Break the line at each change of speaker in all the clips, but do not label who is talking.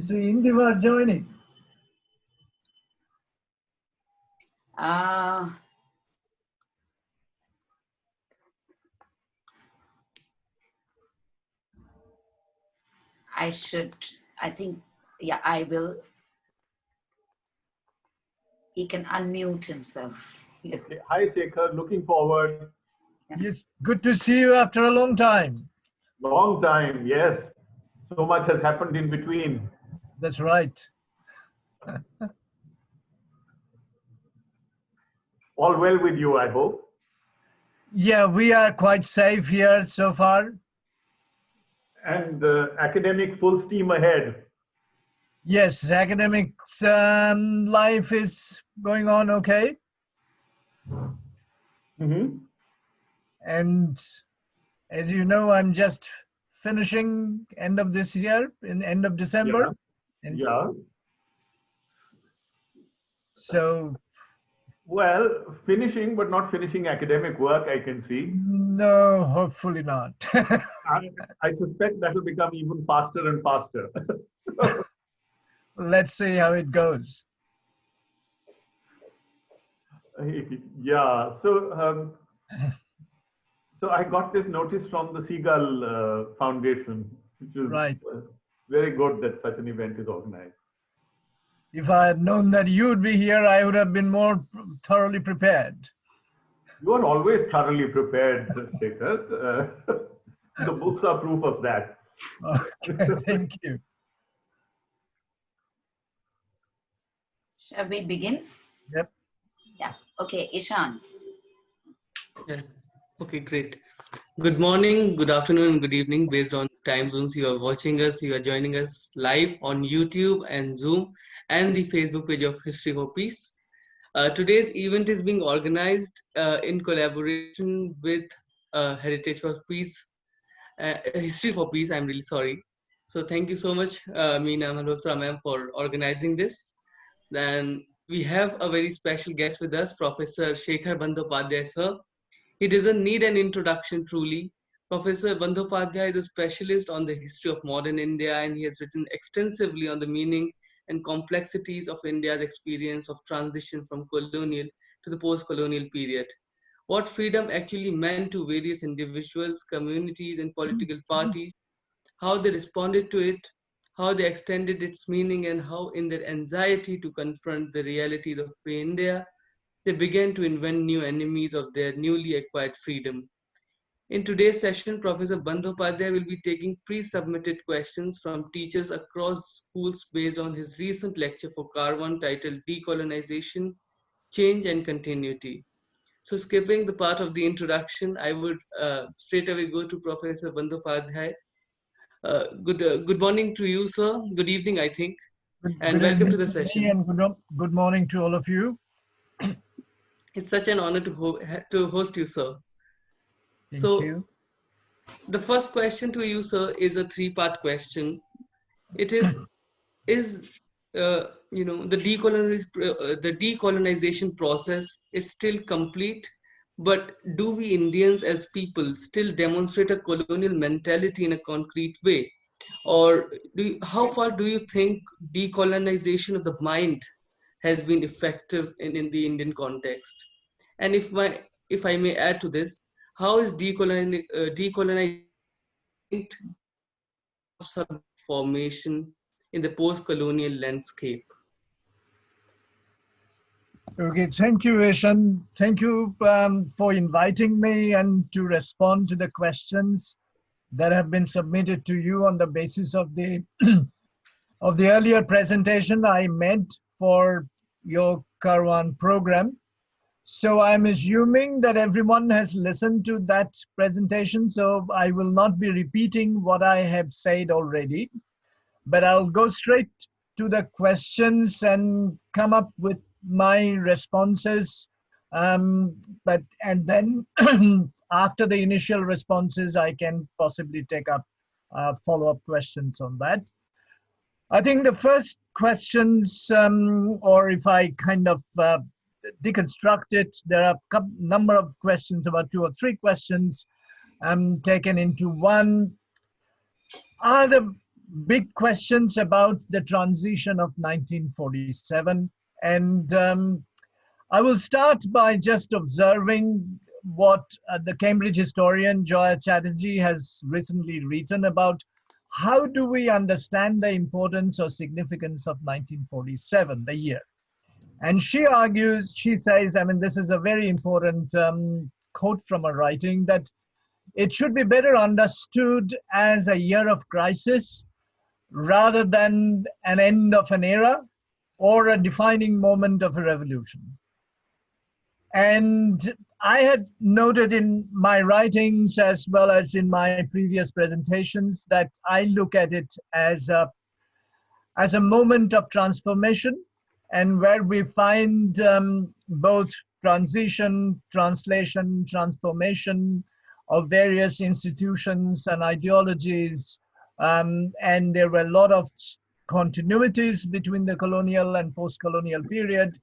Mr. Indiva joining.
I think, yeah, I will. He can unmute himself. Yeah.
Okay. Hi, Sekhar. Looking forward.
Yes, good to see you after a long time.
Long time, yes. So much has happened in between.
That's right.
All well with you, I hope.
Yeah, we are quite safe here so far.
And academic full steam ahead.
Yes, academics life is going on okay.
Mm-hmm.
And as you know, I'm just finishing end of this year, in end of December.
Yeah. Yeah.
So,
well, finishing, but not finishing academic work, I can see.
No, hopefully not.
I suspect that will become even faster and faster.
So, let's see how it goes.
Yeah. So I got this notice from the Seagull Foundation, which is
right.
Very good that such an event is organized.
If I had known that you would be here, I would have been more thoroughly prepared.
You are always thoroughly prepared, Sekhar. The books are proof of that.
Okay, thank you.
Shall we begin?
Yep.
Yeah. Okay, Ishan.
Yes. Okay, great. Good morning, good afternoon, and good evening, based on time zones you are watching us. You are joining us live on YouTube and Zoom and the Facebook page of History for Peace. Today's event is being organized in collaboration with Heritage for Peace, History for Peace, I'm really sorry. So thank you so much, Meena Malhotra ma'am, for organizing this. Then we have a very special guest with us, Professor Sekhar Bandyopadhyay, sir. He doesn't need an introduction truly. Professor Bandhopadhyay is a specialist on the history of modern India, and he has written extensively on the meaning and complexities of India's experience of transition from colonial to the post-colonial period. What freedom actually meant to various individuals, communities, and political parties, how they responded to it, how they extended its meaning, and how in their anxiety to confront the realities of free India, they began to invent new enemies of their newly acquired freedom. In today's session, Professor Bandhopadhyay will be taking pre-submitted questions from teachers across schools based on his recent lecture for Karwaan titled Decolonization, Change and Continuity. So skipping the part of the introduction, I would straight away go to Professor Bandhopadhyay. Good morning to you, sir. Good evening, I think. And welcome to the session.
And good morning to all of you.
It's such an honor to host you, sir.
Thank you.
The first question to you, sir, is a three-part question. It is the decolonization process is still complete, but do we Indians as people still demonstrate a colonial mentality in a concrete way? Or how far do you think decolonization of the mind has been effective in the Indian context? And if I may add to this, how is decolonization formation in the post-colonial landscape?
Okay, thank you, Ishan. Thank you for inviting me and to respond to the questions that have been submitted to you on the basis of the of the earlier presentation I made for your Karwaan program. So I'm assuming that everyone has listened to that presentation, so I will not be repeating what I have said already, but I'll go straight to the questions and come up with my responses. And then after the initial responses, I can possibly take up follow-up questions on that. I think the first questions, or if I kind of deconstruct it, there are a number of questions, about 2 or 3 questions taken into one. Are the big questions about the transition of 1947. And I will start by just observing what the Cambridge historian Joya Chatterjee has recently written about how do we understand the importance or significance of 1947, the year. And she argues, she says, I mean, this is a very important quote from her writing, that it should be better understood as a year of crisis rather than an end of an era or a defining moment of a revolution. And I had noted in my writings as well as in my previous presentations that I look at it as a moment of transformation, and where we find both transition, translation, transformation of various institutions and ideologies. And there were a lot of continuities between the colonial and post-colonial period.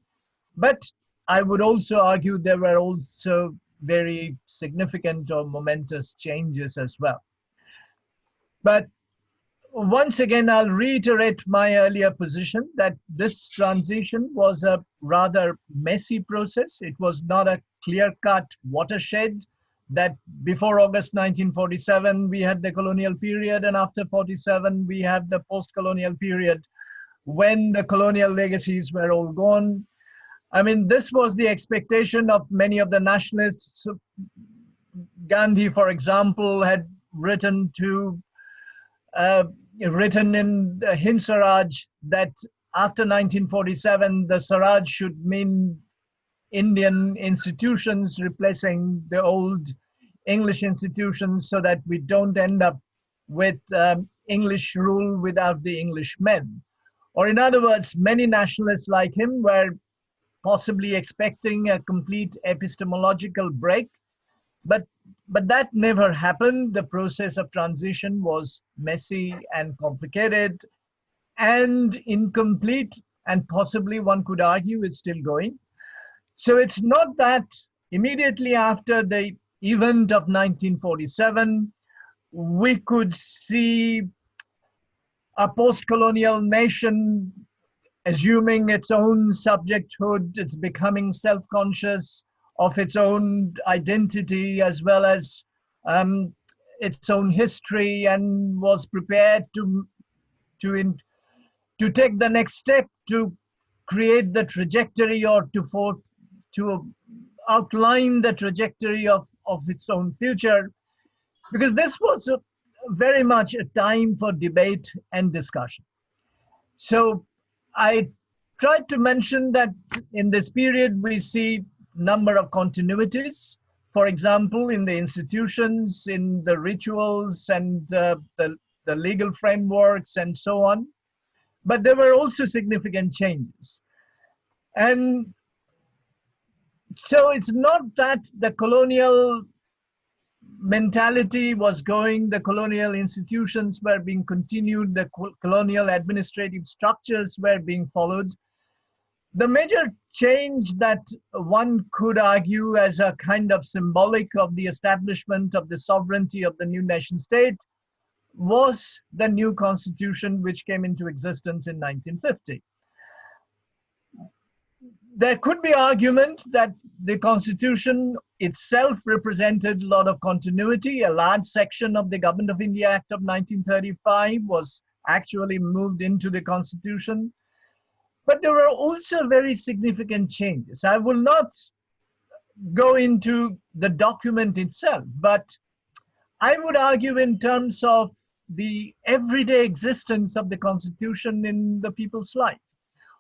But I would also argue there were also very significant or momentous changes as well. But once again, I'll reiterate my earlier position that this transition was a rather messy process. It was not a clear-cut watershed that before August 1947, we had the colonial period, and after 47, we have the post-colonial period when the colonial legacies were all gone. I mean, this was the expectation of many of the nationalists. Gandhi, for example, had written in the Hind Swaraj that after 1947, the Swaraj should mean Indian institutions replacing the old English institutions so that we don't end up with English rule without the Englishmen. Or in other words, many nationalists like him were possibly expecting a complete epistemological break, but that never happened. The process of transition was messy and complicated and incomplete, and possibly one could argue it's still going. So it's not that immediately after the event of 1947, we could see a post-colonial nation assuming its own subjecthood, it's becoming self-conscious of its own identity as well as its own history, and was prepared to take the next step to create the trajectory or to outline the trajectory of its own future, because this was very much a time for debate and discussion. So I tried to mention that in this period we see number of continuities, for example, in the institutions, in the rituals and the legal frameworks and so on. But there were also significant changes. And so it's not that the colonial mentality was going, the colonial institutions were being continued, the colonial administrative structures were being followed. The major change that one could argue as a kind of symbolic of the establishment of the sovereignty of the new nation state was the new constitution which came into existence in 1950. There could be argument that the constitution itself represented a lot of continuity. A large section of the Government of India Act of 1935 was actually moved into the constitution. But there were also very significant changes. I will not go into the document itself, but I would argue in terms of the everyday existence of the constitution in the people's life,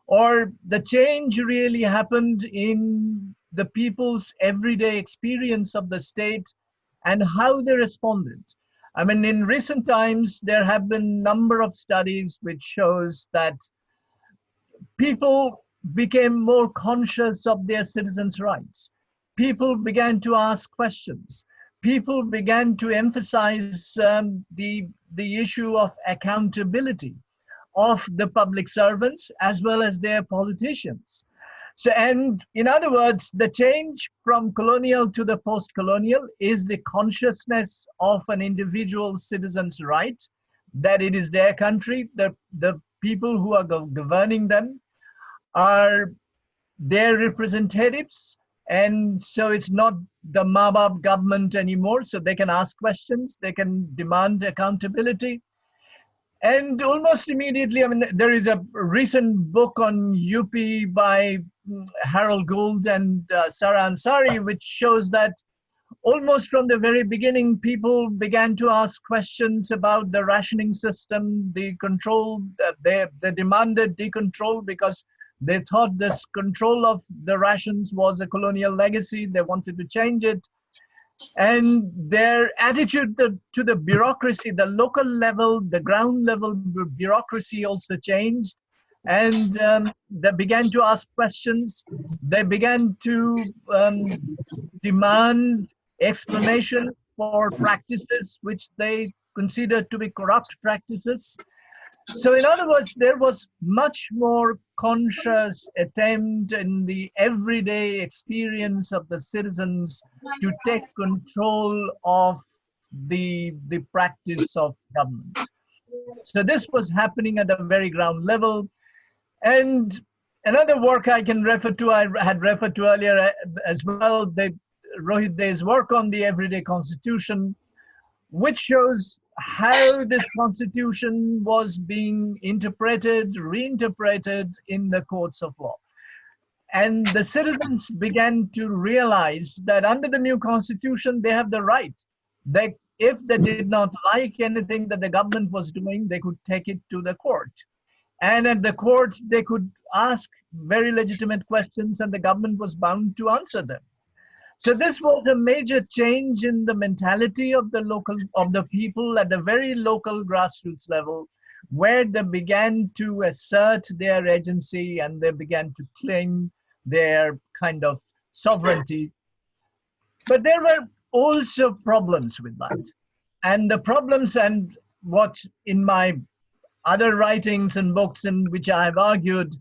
or the change really happened in the people's everyday experience of the state and how they responded. I mean, in recent times, there have been a number of studies which shows that people became more conscious of their citizens' rights. People began to ask questions. People began to emphasize the issue of accountability of the public servants as well as their politicians. So, and in other words, the change from colonial to the post-colonial is the consciousness of an individual citizen's right that it is their country, the people who are governing them are their representatives, and so it's not the Mabab government anymore, so they can ask questions, they can demand accountability. And almost immediately, I mean, there is a recent book on UP by Harold Gould and Sarah Ansari, which shows that almost from the very beginning, people began to ask questions about the rationing system, the control. They demanded decontrol because they thought this control of the rations was a colonial legacy. They wanted to change it. And their attitude to the bureaucracy, the local level, the ground level bureaucracy also changed. And they began to ask questions. They began to demand explanation for practices which they considered to be corrupt practices. So in other words, there was much more conscious attempt in the everyday experience of the citizens to take control of the practice of government. So this was happening at the very ground level. And another work I can refer to, I had referred to earlier as well, Rohit Dey's work on the Everyday Constitution, which shows how this constitution was being interpreted, reinterpreted in the courts of law. And the citizens began to realize that under the new constitution, they have the right. If they did not like anything that the government was doing, they could take it to the court. And at the court, they could ask very legitimate questions and the government was bound to answer them. So this was a major change in the mentality of the people at the very local grassroots level, where they began to assert their agency and they began to claim their kind of sovereignty. But there were also problems with that. And the problems, and what in my other writings and books in which I have argued,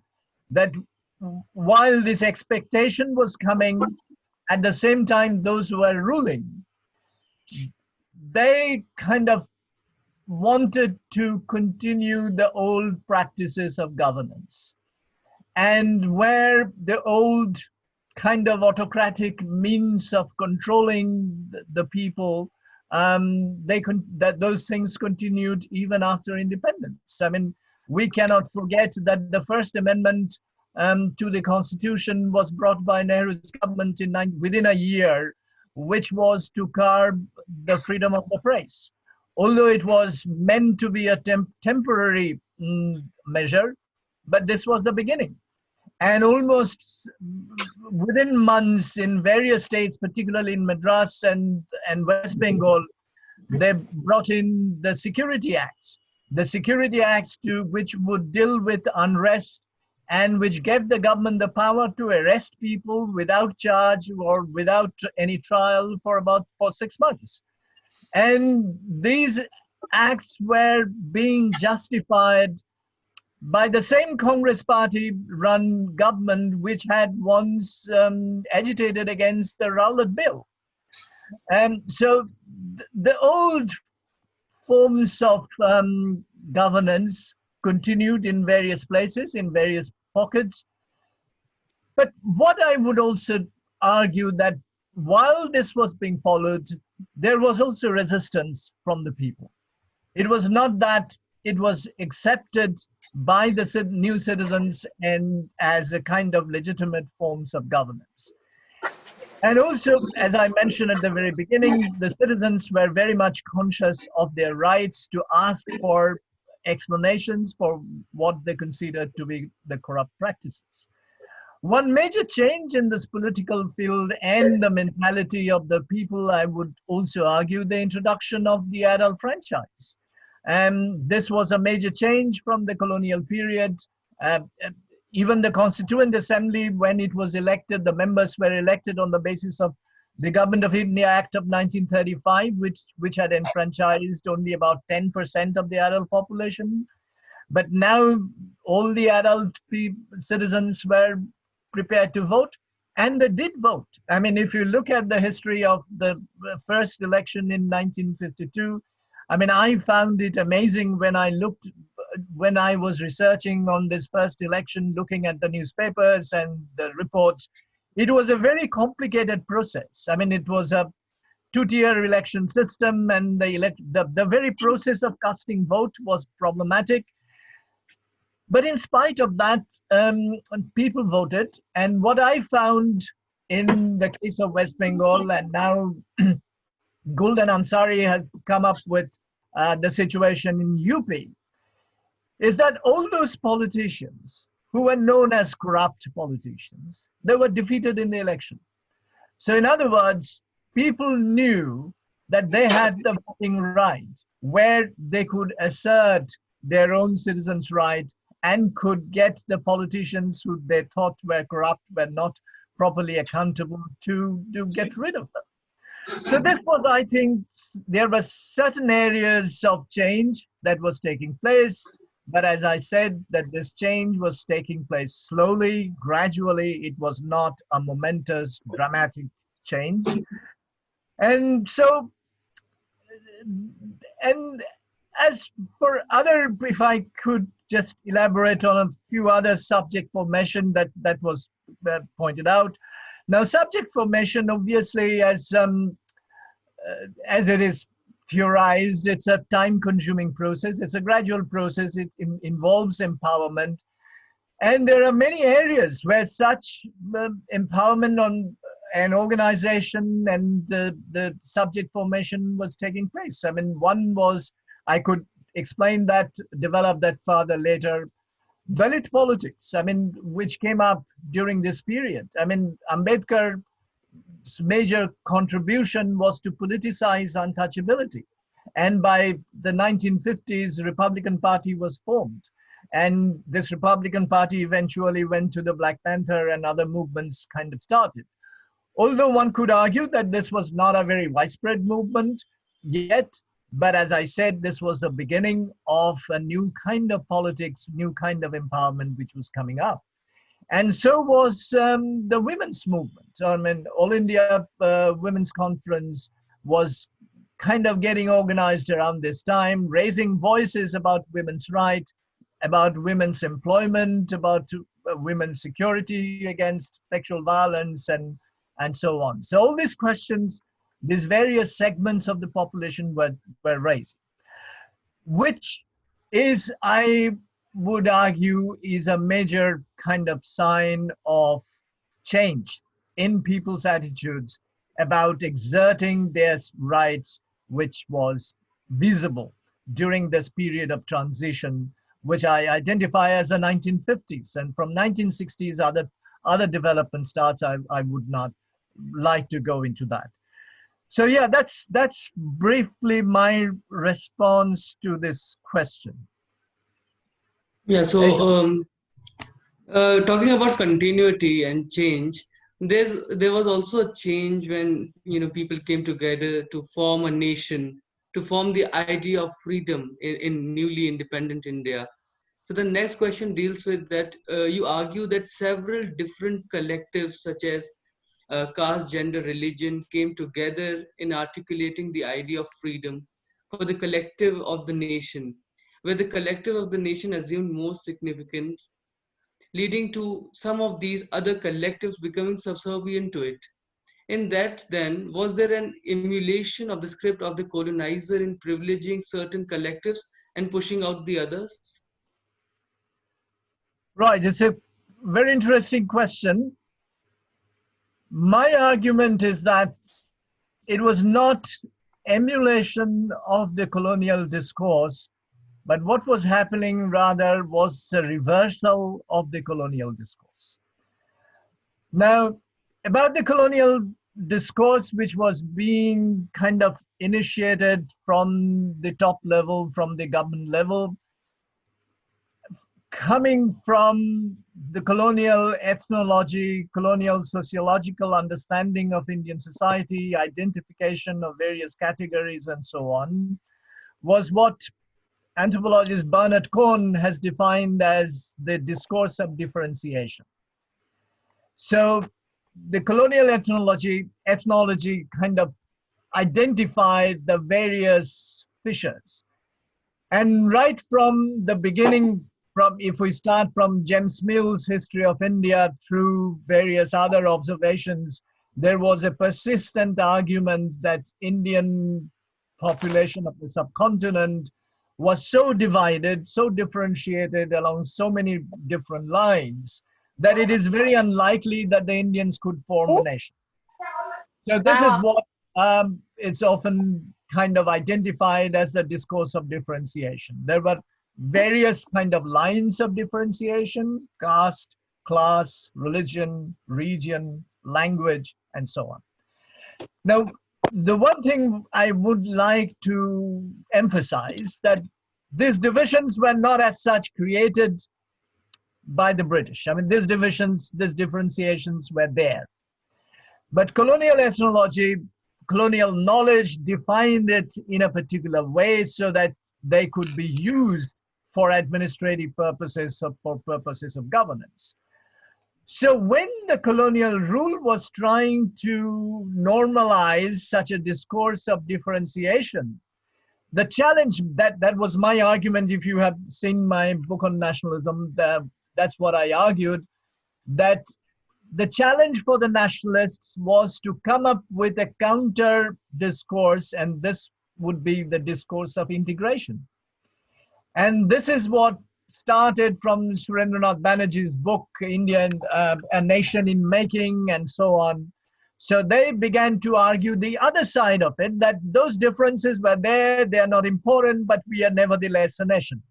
that while this expectation was coming, at the same time, those who were ruling, they kind of wanted to continue the old practices of governance. And where the old kind of autocratic means of controlling the people, those things continued even after independence. I mean, we cannot forget that the First Amendment to the Constitution was brought by Nehru's government within a year, which was to curb the freedom of the press. Although it was meant to be a temporary measure, but this was the beginning. And almost within months in various states, particularly in Madras and West Bengal, they brought in the Security Acts. The Security Acts which would deal with unrest and which gave the government the power to arrest people without charge or without any trial for 6 months. And these acts were being justified by the same Congress party run government which had once agitated against the Rowlatt Bill. And so the old forms of governance continued in various places, in various pockets. But what I would also argue that while this was being followed, there was also resistance from the people. It was not that it was accepted by the new citizens and as a kind of legitimate forms of governance. And also, as I mentioned at the very beginning, the citizens were very much conscious of their rights to ask for explanations for what they considered to be the corrupt practices. One major change in this political field and the mentality of the people, I would also argue, the introduction of the adult franchise. And this was a major change from the colonial period. Even the Constituent Assembly, when it was elected, the members were elected on the basis of the Government of India Act of 1935, which had enfranchised only about 10% of the adult population. But now all the adult citizens were prepared to vote, and they did vote. I mean, if you look at the history of the first election in 1952, I mean, I found it amazing when when I was researching on this first election, looking at the newspapers and the reports. It was a very complicated process. I mean, it was a two-tier election system, and the very process of casting vote was problematic. But in spite of that, people voted. And what I found in the case of West Bengal, and now Gul and Ansari has come up with the situation in UP, is that all those politicians who were known as corrupt politicians, they were defeated in the election. So in other words, people knew that they had the voting right, where they could assert their own citizens' right and could get the politicians who they thought were corrupt, were not properly accountable, to get rid of them. So this was, I think, there were certain areas of change that was taking place. But as I said, that this change was taking place slowly, gradually. It was not a momentous, dramatic change. And so, and as for other, if I could just elaborate on a few other subject formation that was pointed out. Now, subject formation, obviously, as it is theorized, it's a time-consuming process. It's a gradual process. It involves empowerment. And there are many areas where such empowerment on an organization and the subject formation was taking place. I mean, one was, I could explain that, develop that further later, Dalit politics, I mean, which came up during this period. I mean, Ambedkar major contribution was to politicize untouchability. And by the 1950s, Republican Party was formed. And this Republican Party eventually went to the Black Panther, and other movements kind of started. Although one could argue that this was not a very widespread movement yet, but as I said, this was the beginning of a new kind of politics, new kind of empowerment which was coming up. And so was the women's movement. I mean, All India Women's Conference was kind of getting organized around this time, raising voices about women's rights, about women's employment, about women's security against sexual violence, and so on. So all these questions, these various segments of the population were raised, which is, I would argue, is a major kind of sign of change in people's attitudes about exerting their rights, which was visible during this period of transition, which I identify as the 1950s. And from 1960s, other development starts. I would not like to go into that. So yeah, that's briefly my response to this question.
Yeah, so talking about continuity and change, there was also a change when people came together to form a nation, to form the idea of freedom in newly independent India. So the next question deals with that. You argue that several different collectives such as caste, gender, religion came together in articulating the idea of freedom for the collective of the nation, where the collective of the nation assumed most significance, leading to some of these other collectives becoming subservient to it. In that, then, was there an emulation of the script of the colonizer in privileging certain collectives and pushing out the others?
Right, it's a very interesting question. My argument is that it was not emulation of the colonial discourse, but what was happening rather was a reversal of the colonial discourse. Now, about the colonial discourse, which was being kind of initiated from the top level, from the government level, coming from the colonial ethnology, colonial sociological understanding of Indian society, identification of various categories and so on, was what anthropologist Bernard Cohn has defined as the discourse of differentiation. So the colonial ethnology kind of identified the various fissures. And right from the beginning, if we start from James Mill's History of India through various other observations, there was a persistent argument that Indian population of the subcontinent was so divided, so differentiated along so many different lines, that it is very unlikely that the Indians could form a nation. So this is what it's often kind of identified as the discourse of differentiation. There were various kind of lines of differentiation: caste, class, religion, region, language, and so on. Now, the one thing I would like to emphasize that these divisions were not as such created by the British. I mean, these divisions, these differentiations were there. But colonial ethnology, colonial knowledge defined it in a particular way so that they could be used for administrative purposes or for purposes of governance. So when the colonial rule was trying to normalize such a discourse of differentiation, the challenge, that was my argument. If you have seen my book on nationalism, that's what I argued, that the challenge for the nationalists was to come up with a counter discourse, and this would be the discourse of integration. And this is what started from Surendranath Banerjee's book, India and A Nation in Making, and so on. So they began to argue the other side of it, that those differences were there, they are not important, but we are nevertheless a nation.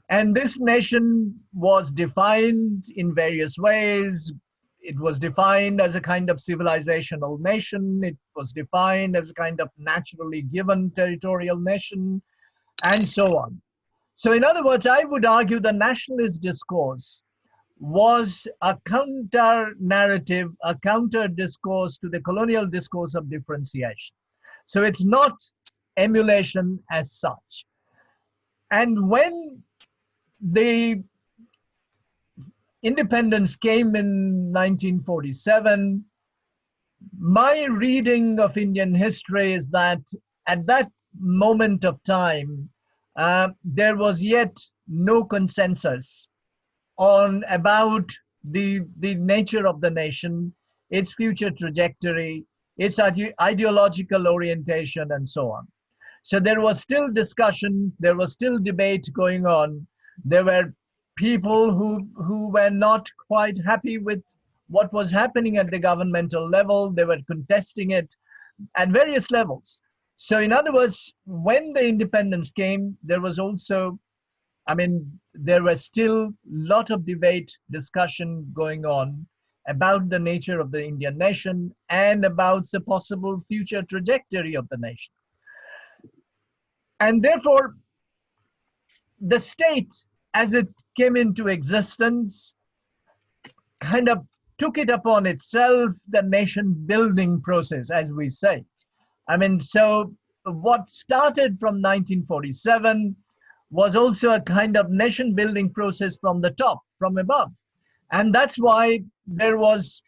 And this nation was defined in various ways. It was defined as a kind of civilizational nation. It was defined as a kind of naturally given territorial nation, and so on. So in other words, I would argue the nationalist discourse was a counter narrative, a counter discourse to the colonial discourse of differentiation. So it's not emulation as such. And when the independence came in 1947, my reading of Indian history is that at that moment of time, there was yet no consensus about the nature of the nation, its future trajectory, its ideological orientation, and so on. So there was still discussion, there was still debate going on. There were people who were not quite happy with what was happening at the governmental level. They were contesting it at various levels. So in other words, when the independence came, there was also, I mean, there was still a lot of debate, discussion going on about the nature of the Indian nation and about the possible future trajectory of the nation. And therefore, the state, as it came into existence, kind of took it upon itself, the nation building process, as we say. I mean, so what started from 1947 was also a kind of nation building process from the top, from above. And that's why there was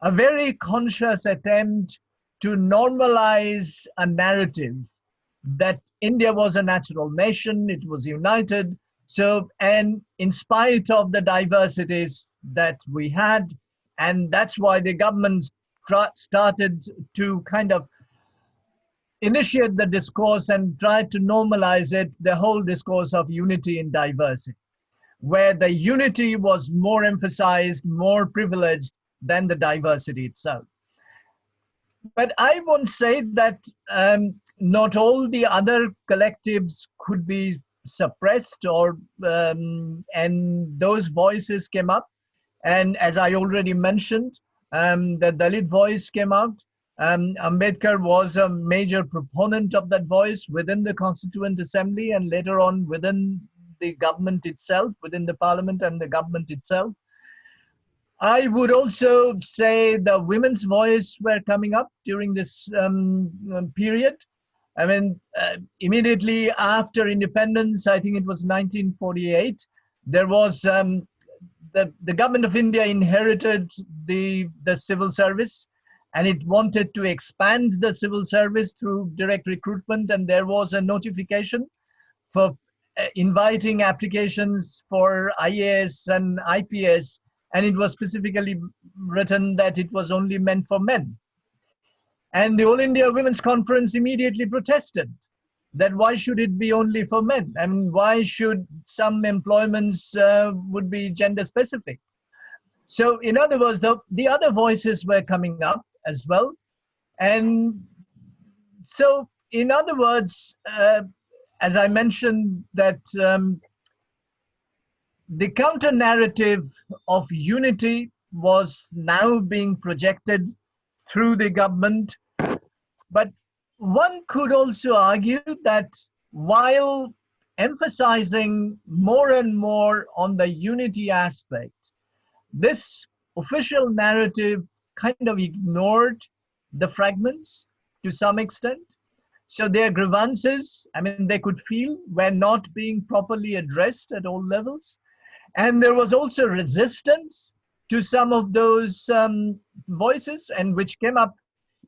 a very conscious attempt to normalize a narrative that India was a natural nation, it was united. So, and in spite of the diversities that we had, and that's why the government started to kind of initiate the discourse and try to normalize it, the whole discourse of unity in diversity, where the unity was more emphasized, more privileged than the diversity itself. But I won't say that not all the other collectives could be suppressed, or and those voices came up. And as I already mentioned, the Dalit voice came out. Ambedkar was a major proponent of that voice within the Constituent Assembly and later on within the government itself, within the parliament and the government itself. I would also say the women's voice were coming up during this period. I mean, immediately after independence, I think it was 1948, there was the government of India inherited the civil service. and it wanted to expand the civil service through direct recruitment, and there was a notification for inviting applications for IAS and IPS, and it was specifically written that it was only meant for men. And the All India Women's Conference immediately protested that why should it be only for men? I mean, why should some employments would be gender specific? So in other words, the other voices were coming up as well. And so in other words, as I mentioned, that the counter narrative of unity was now being projected through the government. But one could also argue that while emphasizing more and more on the unity aspect, this official narrative kind of ignored the fragments to some extent. So their grievances, I mean, they could feel were not being properly addressed at all levels. And there was also resistance to some of those voices, and which came up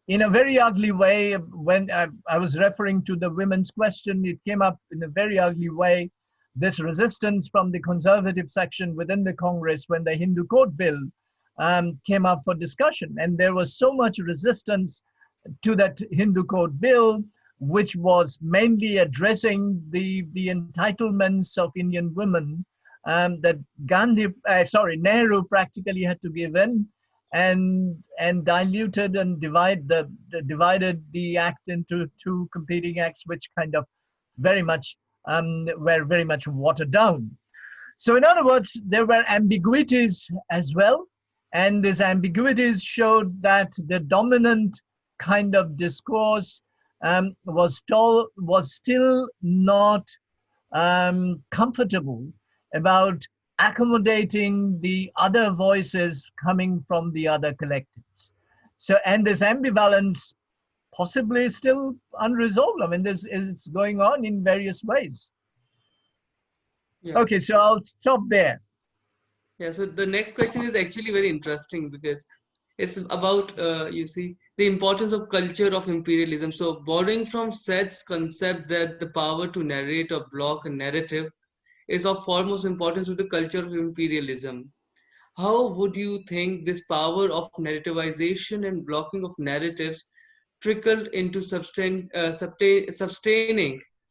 in a very ugly way. When I was referring to the women's question, it came up in a very ugly way, this resistance from the conservative section within the Congress when the Hindu Code Bill came up for discussion. And there was so much resistance to that Hindu Code Bill, which was mainly addressing the entitlements of Indian women, that Nehru practically had to give in, and diluted and divided the act into two competing acts, which kind of very much were very much watered down. So in other words, there were ambiguities as well, and these ambiguities showed that the dominant kind of discourse was still not comfortable about accommodating the other voices coming from the other collectives. So, and this ambivalence possibly still unresolved. I mean, it's going on in various ways.
Yeah.
Okay, so I'll stop there.
Yeah, so the next question is actually very interesting because it's about, you see, the importance of culture of imperialism. So borrowing from Seth's concept that the power to narrate or block a narrative is of foremost importance to the culture of imperialism. How would you think this power of narrativization and blocking of narratives trickled into sustaining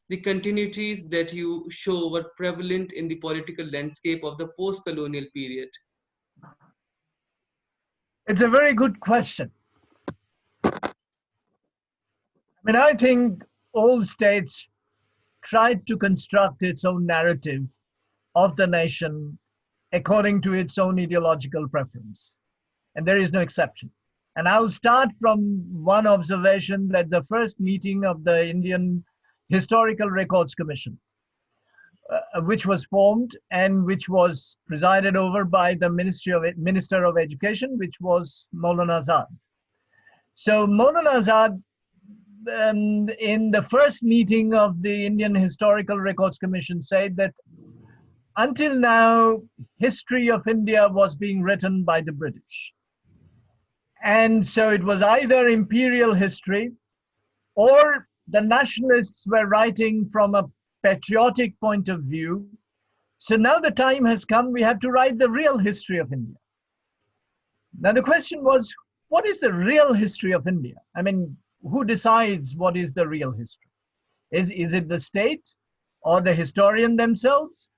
the continuities that you show were prevalent in the political landscape of the post-colonial period?
It's a very good question. I mean, I think all states tried to construct its own narrative of the nation according to its own ideological preference. And there is no exception. And I'll start from one observation that the first meeting of the Indian Historical Records Commission, which was formed and which was presided over by the Minister of Education, which was Maulana Azad. So Maulana Azad, in the first meeting of the Indian Historical Records Commission, said that until now, history of India was being written by the British. And so it was either imperial history, or the nationalists were writing from a patriotic point of view. So now the time has come, we have to write the real history of India. Now the question was, what is the real history of India? I mean, who decides what is the real history? Is it the state or the historian themselves?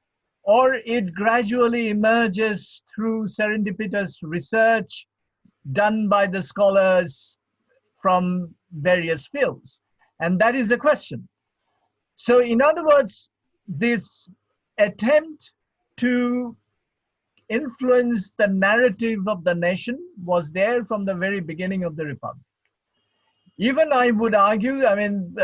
Or it gradually emerges through serendipitous research done by the scholars from various fields? And that is the question. So in other words, this attempt to influence the narrative of the nation was there from the very beginning of the Republic. Even I would argue, I mean,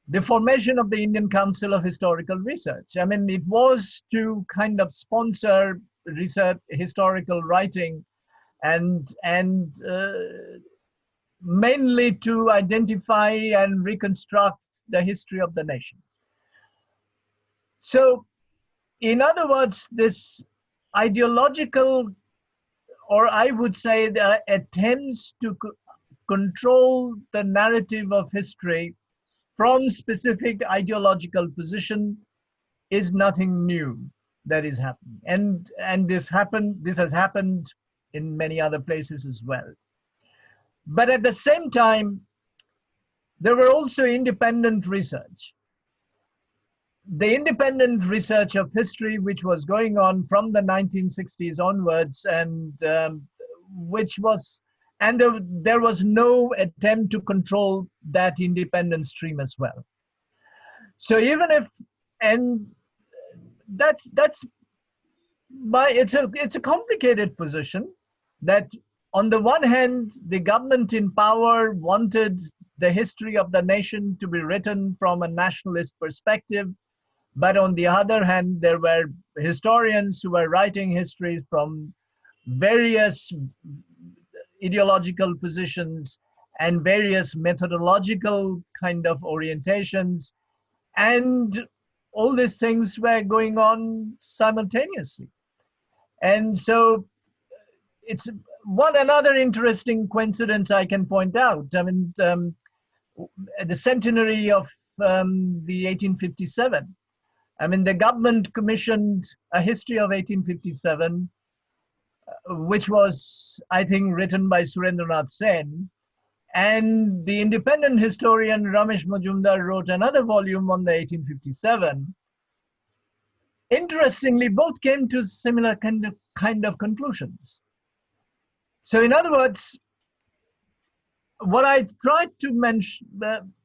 the formation of the Indian Council of Historical Research, I mean, it was to kind of sponsor research, historical writing, and mainly to identify and reconstruct the history of the nation. So, in other words, this ideological or I would say the attempts to control the narrative of history from specific ideological position is nothing new that is happening. And this has happened in many other places as well. But at the same time, there were also independent research. The independent research of history, which was going on from the 1960s onwards, and there was no attempt to control that independent stream as well. So even if, and it's a complicated position, that on the one hand, the government in power wanted the history of the nation to be written from a nationalist perspective, but on the other hand, there were historians who were writing history from various ideological positions and various methodological kind of orientations, and all these things were going on simultaneously. And so it's another interesting coincidence I can point out. I mean, the centenary of the 1857. I mean, the government commissioned a history of 1857, which was, I think, written by Surendranath Sen. And the independent historian Ramesh Majumdar wrote another volume on the 1857. Interestingly, both came to similar kind of conclusions. So in other words, what I tried to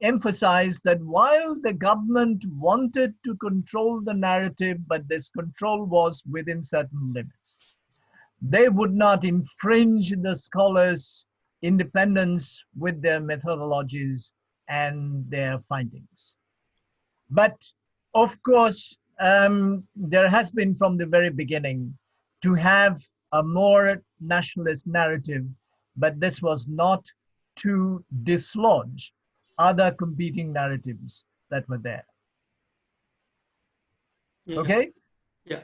emphasize that while the government wanted to control the narrative, but this control was within certain limits, they would not infringe the scholars' independence with their methodologies and their findings. But of course, there has been from the very beginning to have a more nationalist narrative, but this was not to dislodge other competing narratives that were there.
Yeah.
Okay?
Yeah.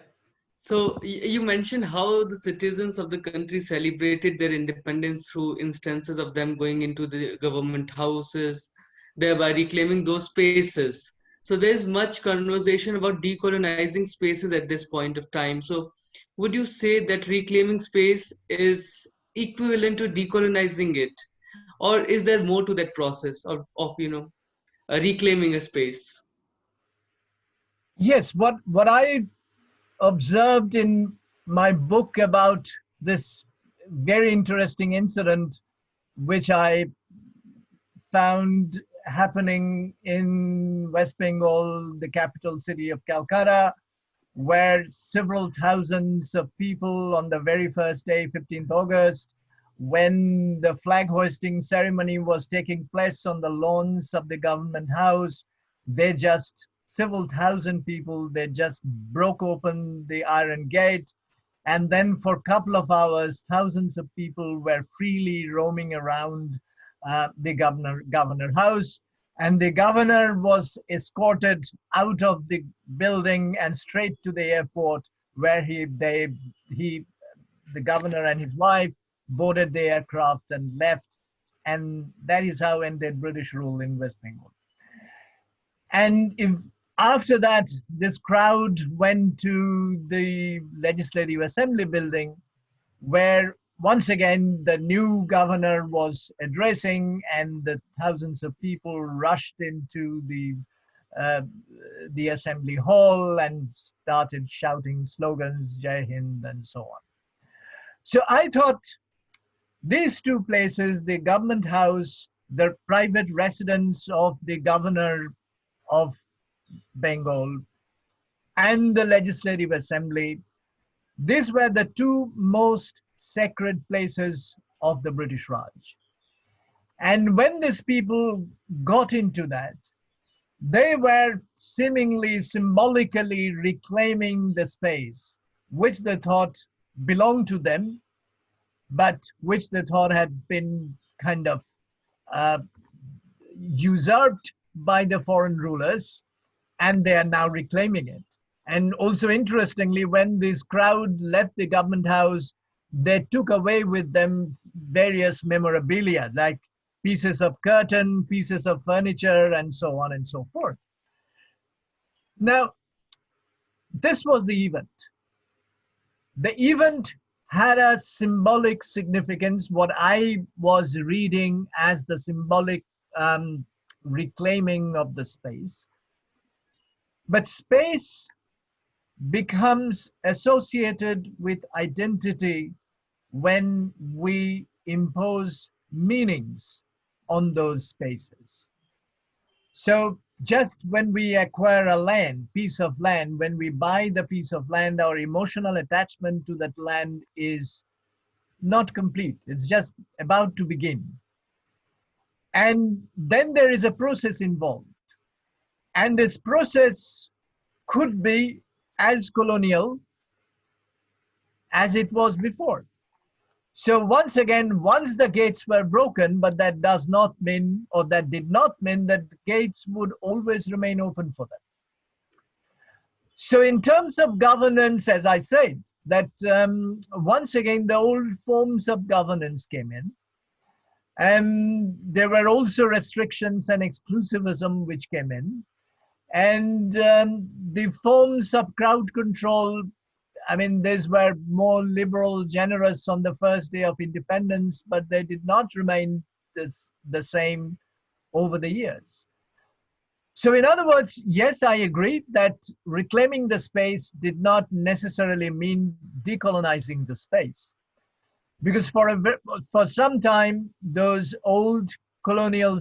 So you mentioned how the citizens of the country celebrated their independence through instances of them going into the government houses, thereby reclaiming those spaces. So there's much conversation about decolonizing spaces at this point of time. So would you say that reclaiming space is equivalent to decolonizing it? Or is there more to that process of reclaiming a space?
Yes, what I observed in my book about this very interesting incident, which I found happening in West Bengal, the capital city of Calcutta, where several thousands of people on the very first day, 15th August, when the flag hoisting ceremony was taking place on the lawns of the government house, several thousand people, they just broke open the iron gate. And then for a couple of hours, thousands of people were freely roaming around the governor house. And the governor was escorted out of the building and straight to the airport, where the governor and his wife boarded the aircraft and left. And that is how ended British rule in West Bengal. And after that, this crowd went to the Legislative Assembly building, where once again the new governor was addressing, and the thousands of people rushed into the assembly hall and started shouting slogans, Jai Hind, and so on. So I thought these two places, the government house, the private residence of the governor of Bengal, and the Legislative Assembly, these were the two most sacred places of the British Raj. And when these people got into that, they were seemingly symbolically reclaiming the space which they thought belonged to them, but which they thought had been kind of usurped by the foreign rulers, and they are now reclaiming it. And also interestingly, when this crowd left the government house, they took away with them various memorabilia, like pieces of curtain, pieces of furniture, and so on and so forth. Now, this was the event. The event had a symbolic significance, what I was reading as the symbolic reclaiming of the space. But space becomes associated with identity when we impose meanings on those spaces. So just when we acquire a land, piece of land, when we buy the piece of land, our emotional attachment to that land is not complete. It's just about to begin. And then there is a process involved. And this process could be as colonial as it was before. So once again, once the gates were broken, but that does not mean, or that did not mean that the gates would always remain open for them. So in terms of governance, as I said, that once again, the old forms of governance came in. And there were also restrictions and exclusivism which came in. And the forms of crowd control, I mean, these were more liberal, generous on the first day of independence, but they did not remain the same over the years. So in other words, yes, I agree that reclaiming the space did not necessarily mean decolonizing the space. Because for some time, those old colonial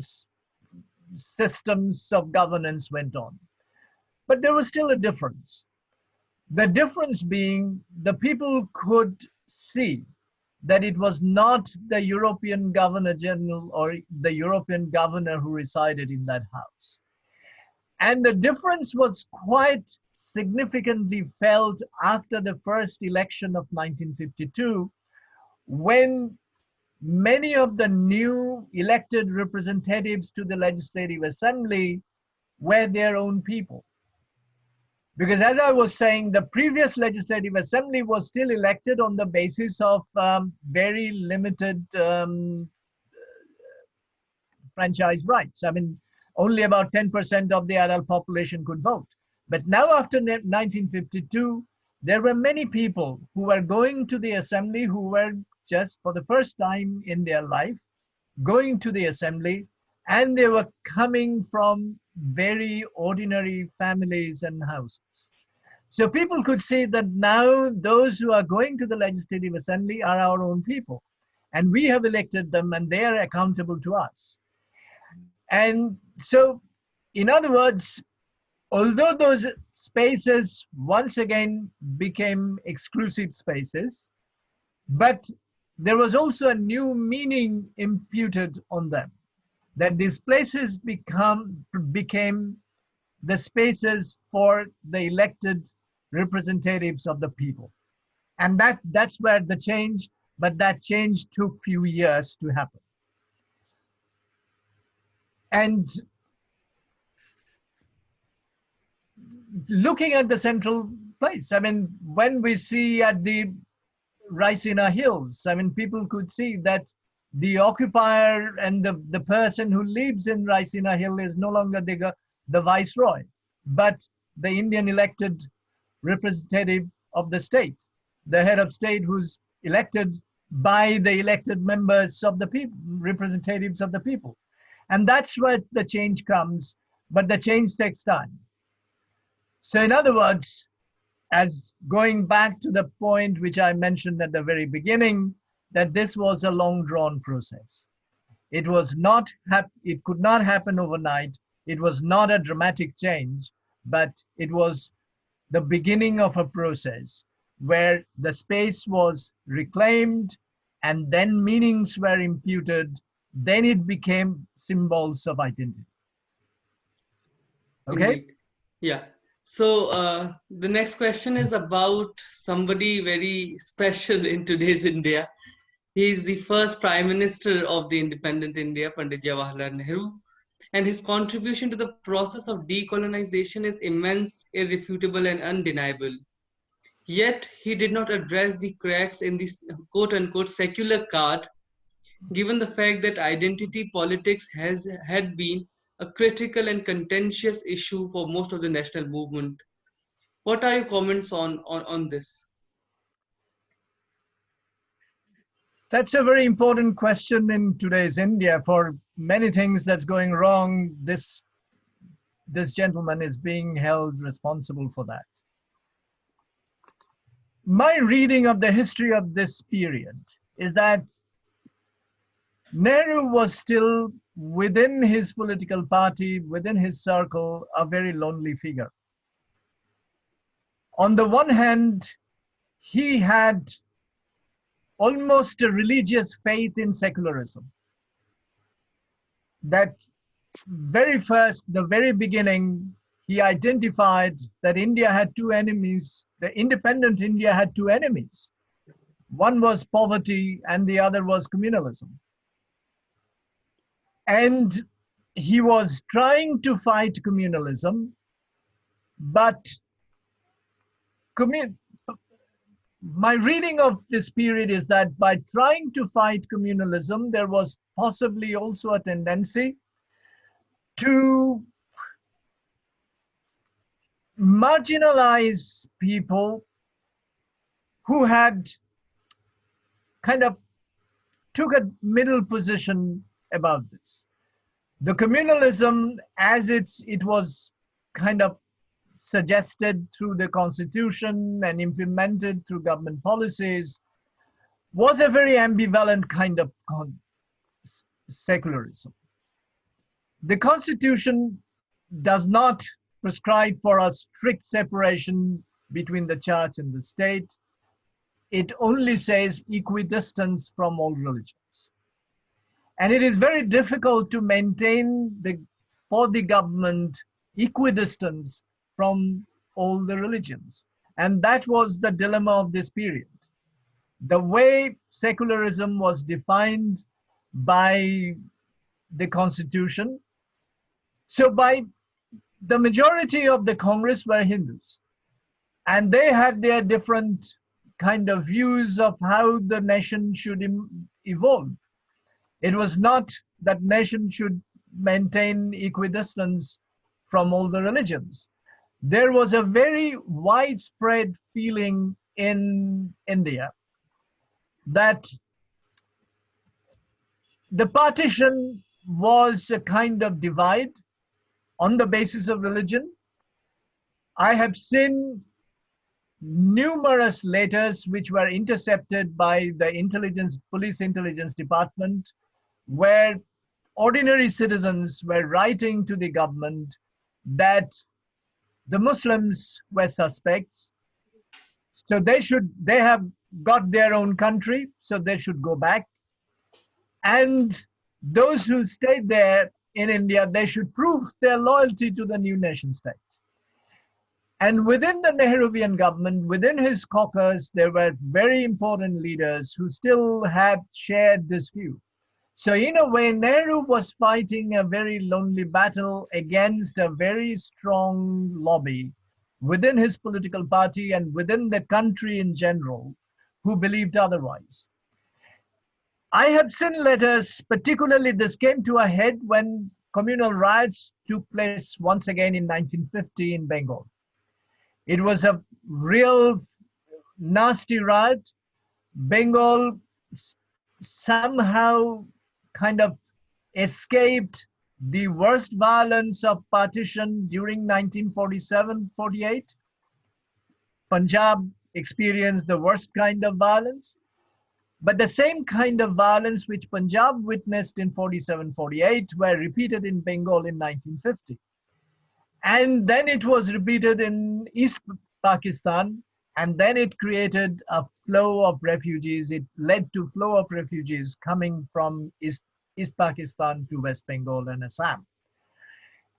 systems of governance went on. But there was still a difference. The difference being the people could see that it was not the European Governor General or the European governor who resided in that house. And the difference was quite significantly felt after the first election of 1952, when many of the new elected representatives to the Legislative Assembly were their own people. Because as I was saying, the previous Legislative Assembly was still elected on the basis of very limited franchise rights. I mean, only about 10% of the adult population could vote. But now after 1952, there were many people who were going to the assembly who were just for the first time in their life going to the assembly, and they were coming from very ordinary families and houses. So people could see that now those who are going to the Legislative Assembly are our own people, and we have elected them and they are accountable to us. And so, in other words, although those spaces once again became exclusive spaces, but there was also a new meaning imputed on them, that these places became the spaces for the elected representatives of the people. And that's where the change, but that change took few years to happen. And looking at the central place, I mean, when we see at the Raisina Hills, I mean, people could see that the occupier and the person who lives in Raisina Hill is no longer the viceroy, but the Indian elected representative of the state, the head of state who's elected by the elected members of the people, representatives of the people. And that's where the change comes, but the change takes time. So in other words, as going back to the point which I mentioned at the very beginning, that this was a long drawn process. It could not happen overnight. It was not a dramatic change, but it was the beginning of a process where the space was reclaimed and then meanings were imputed. Then it became symbols of identity. Okay?
Indeed. Yeah. So the next question is about somebody very special in today's India. He is the first Prime Minister of the independent India, Pandit Jawaharlal Nehru, and his contribution to the process of decolonization is immense, irrefutable, and undeniable. Yet he did not address the cracks in this quote-unquote secular card, given the fact that identity politics had been a critical and contentious issue for most of the national movement. What are your comments on this?
That's a very important question in today's India. For many things that's going wrong, this gentleman is being held responsible for that. My reading of the history of this period is that Nehru was still, within his political party, within his circle, a very lonely figure. On the one hand, he had almost a religious faith in secularism. That the very beginning, he identified that India had two enemies. The independent India had two enemies. One was poverty and the other was communalism. And he was trying to fight communalism, but my reading of this period is that by trying to fight communalism, there was possibly also a tendency to marginalize people who had kind of took a middle position about this. The communalism, as it was kind of suggested through the constitution and implemented through government policies, was a very ambivalent kind of secularism. The constitution does not prescribe for a strict separation between the church and the state. It only says equidistance from all religions. And it is very difficult to maintain for the government equidistance from all the religions. And that was the dilemma of this period. The way secularism was defined by the constitution. So by the majority of the Congress were Hindus, and they had their different kind of views of how the nation should evolve. It was not that nation should maintain equidistance from all the religions. There was a very widespread feeling in India that the partition was a kind of divide on the basis of religion. I have seen numerous letters which were intercepted by the police intelligence department, where ordinary citizens were writing to the government that the Muslims were suspects, so they have got their own country, so they should go back. And those who stayed there in India, they should prove their loyalty to the new nation state. And within the Nehruvian government, within his caucus, there were very important leaders who still had shared this view. So in a way, Nehru was fighting a very lonely battle against a very strong lobby within his political party and within the country in general who believed otherwise. I have seen letters, particularly this came to a head when communal riots took place once again in 1950 in Bengal. It was a real nasty riot. Bengal somehow kind of escaped the worst violence of partition during 1947-48. Punjab experienced the worst kind of violence. But the same kind of violence which Punjab witnessed in 47-48 were repeated in Bengal in 1950. And then it was repeated in East Pakistan, and then it created a flow of refugees. It led to flow of refugees coming from East Pakistan to West Bengal and Assam.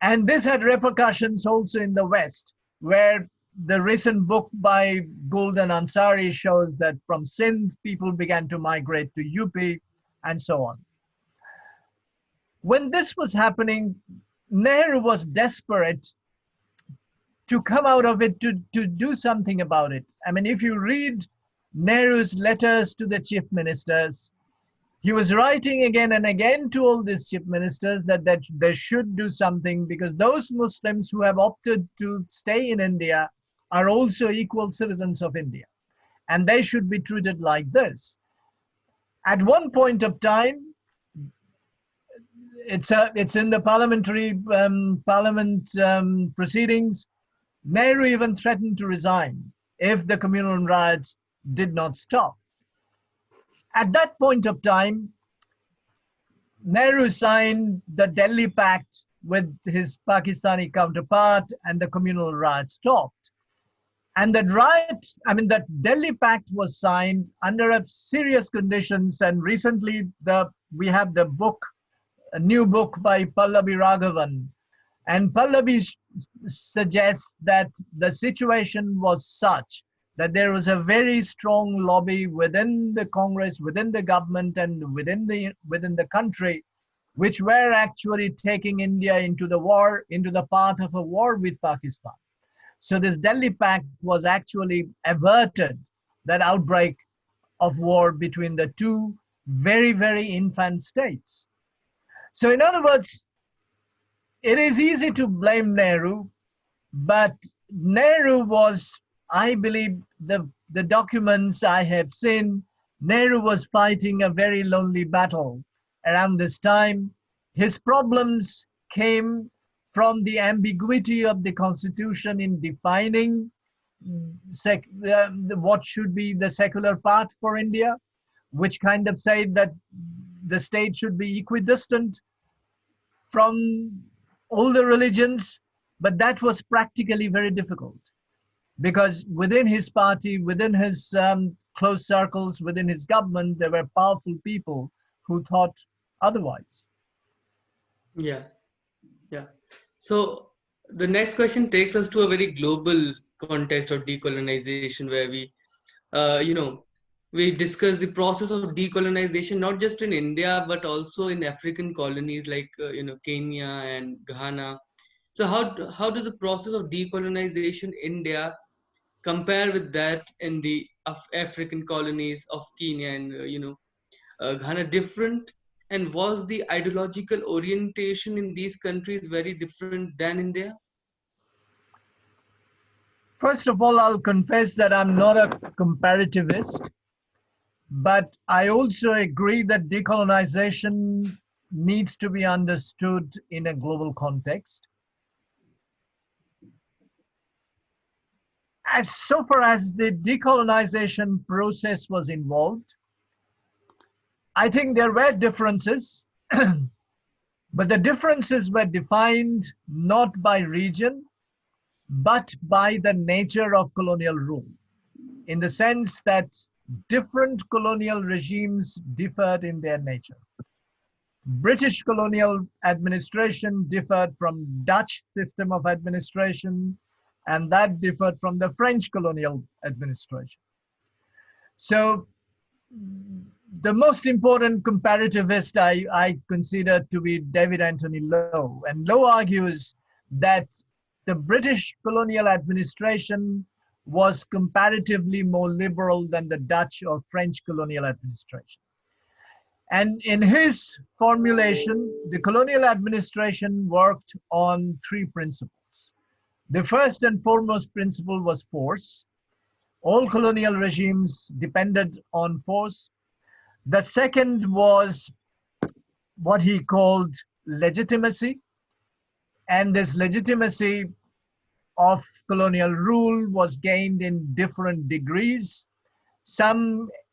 And this had repercussions also in the West, where the recent book by Gould and Ansari shows that from Sindh, people began to migrate to UP and so on. When this was happening, Nehru was desperate to come out of it, to do something about it. I mean, if you read Nehru's letters to the chief ministers, he was writing again and again to all these chief ministers that they should do something, because those Muslims who have opted to stay in India are also equal citizens of India, and they should be treated like this. At one point of time, it's in the parliamentary proceedings, Nehru even threatened to resign if the communal riots did not stop. At that point of time, Nehru signed the Delhi Pact with his Pakistani counterpart, and the communal riots stopped. And that Delhi Pact was signed under a serious conditions. And recently, we have a new book by Pallavi Raghavan. And Pallavi suggests that the situation was such that there was a very strong lobby within the Congress, within the government, and within the country, which were actually taking India into the path of a war with Pakistan. So this Delhi Pact was actually averted that outbreak of war between the two very, very infant states. So in other words, it is easy to blame Nehru, but Nehru was, I believe, the documents I have seen, Nehru was fighting a very lonely battle around this time. His problems came from the ambiguity of the constitution in defining what should be the secular path for India, which kind of said that the state should be equidistant from all the religions, but that was practically very difficult, because within his party, within his close circles, within his government, there were powerful people who thought otherwise.
Yeah, yeah. So the next question takes us to a very global context of decolonization, where we discuss the process of decolonization, not just in India, but also in African colonies like, Kenya and Ghana. So how does the process of decolonization in India compare with that in the African colonies of Kenya and, Ghana different? And was the ideological orientation in these countries very different than India?
First of all, I'll confess that I'm not a comparativist, but I also agree that decolonization needs to be understood in a global context. So far as the decolonization process was involved, I think there were differences, but the differences were defined not by region, but by the nature of colonial rule, in the sense that different colonial regimes differed in their nature. British colonial administration differed from Dutch system of administration, and that differed from the French colonial administration. So the most important comparativist I consider to be David Anthony Lowe. And Lowe argues that the British colonial administration was comparatively more liberal than the Dutch or French colonial administration. And in his formulation, the colonial administration worked on three principles. The first and foremost principle was force. All colonial regimes depended on force. The second was what he called legitimacy. And this legitimacy of colonial rule was gained in different degrees.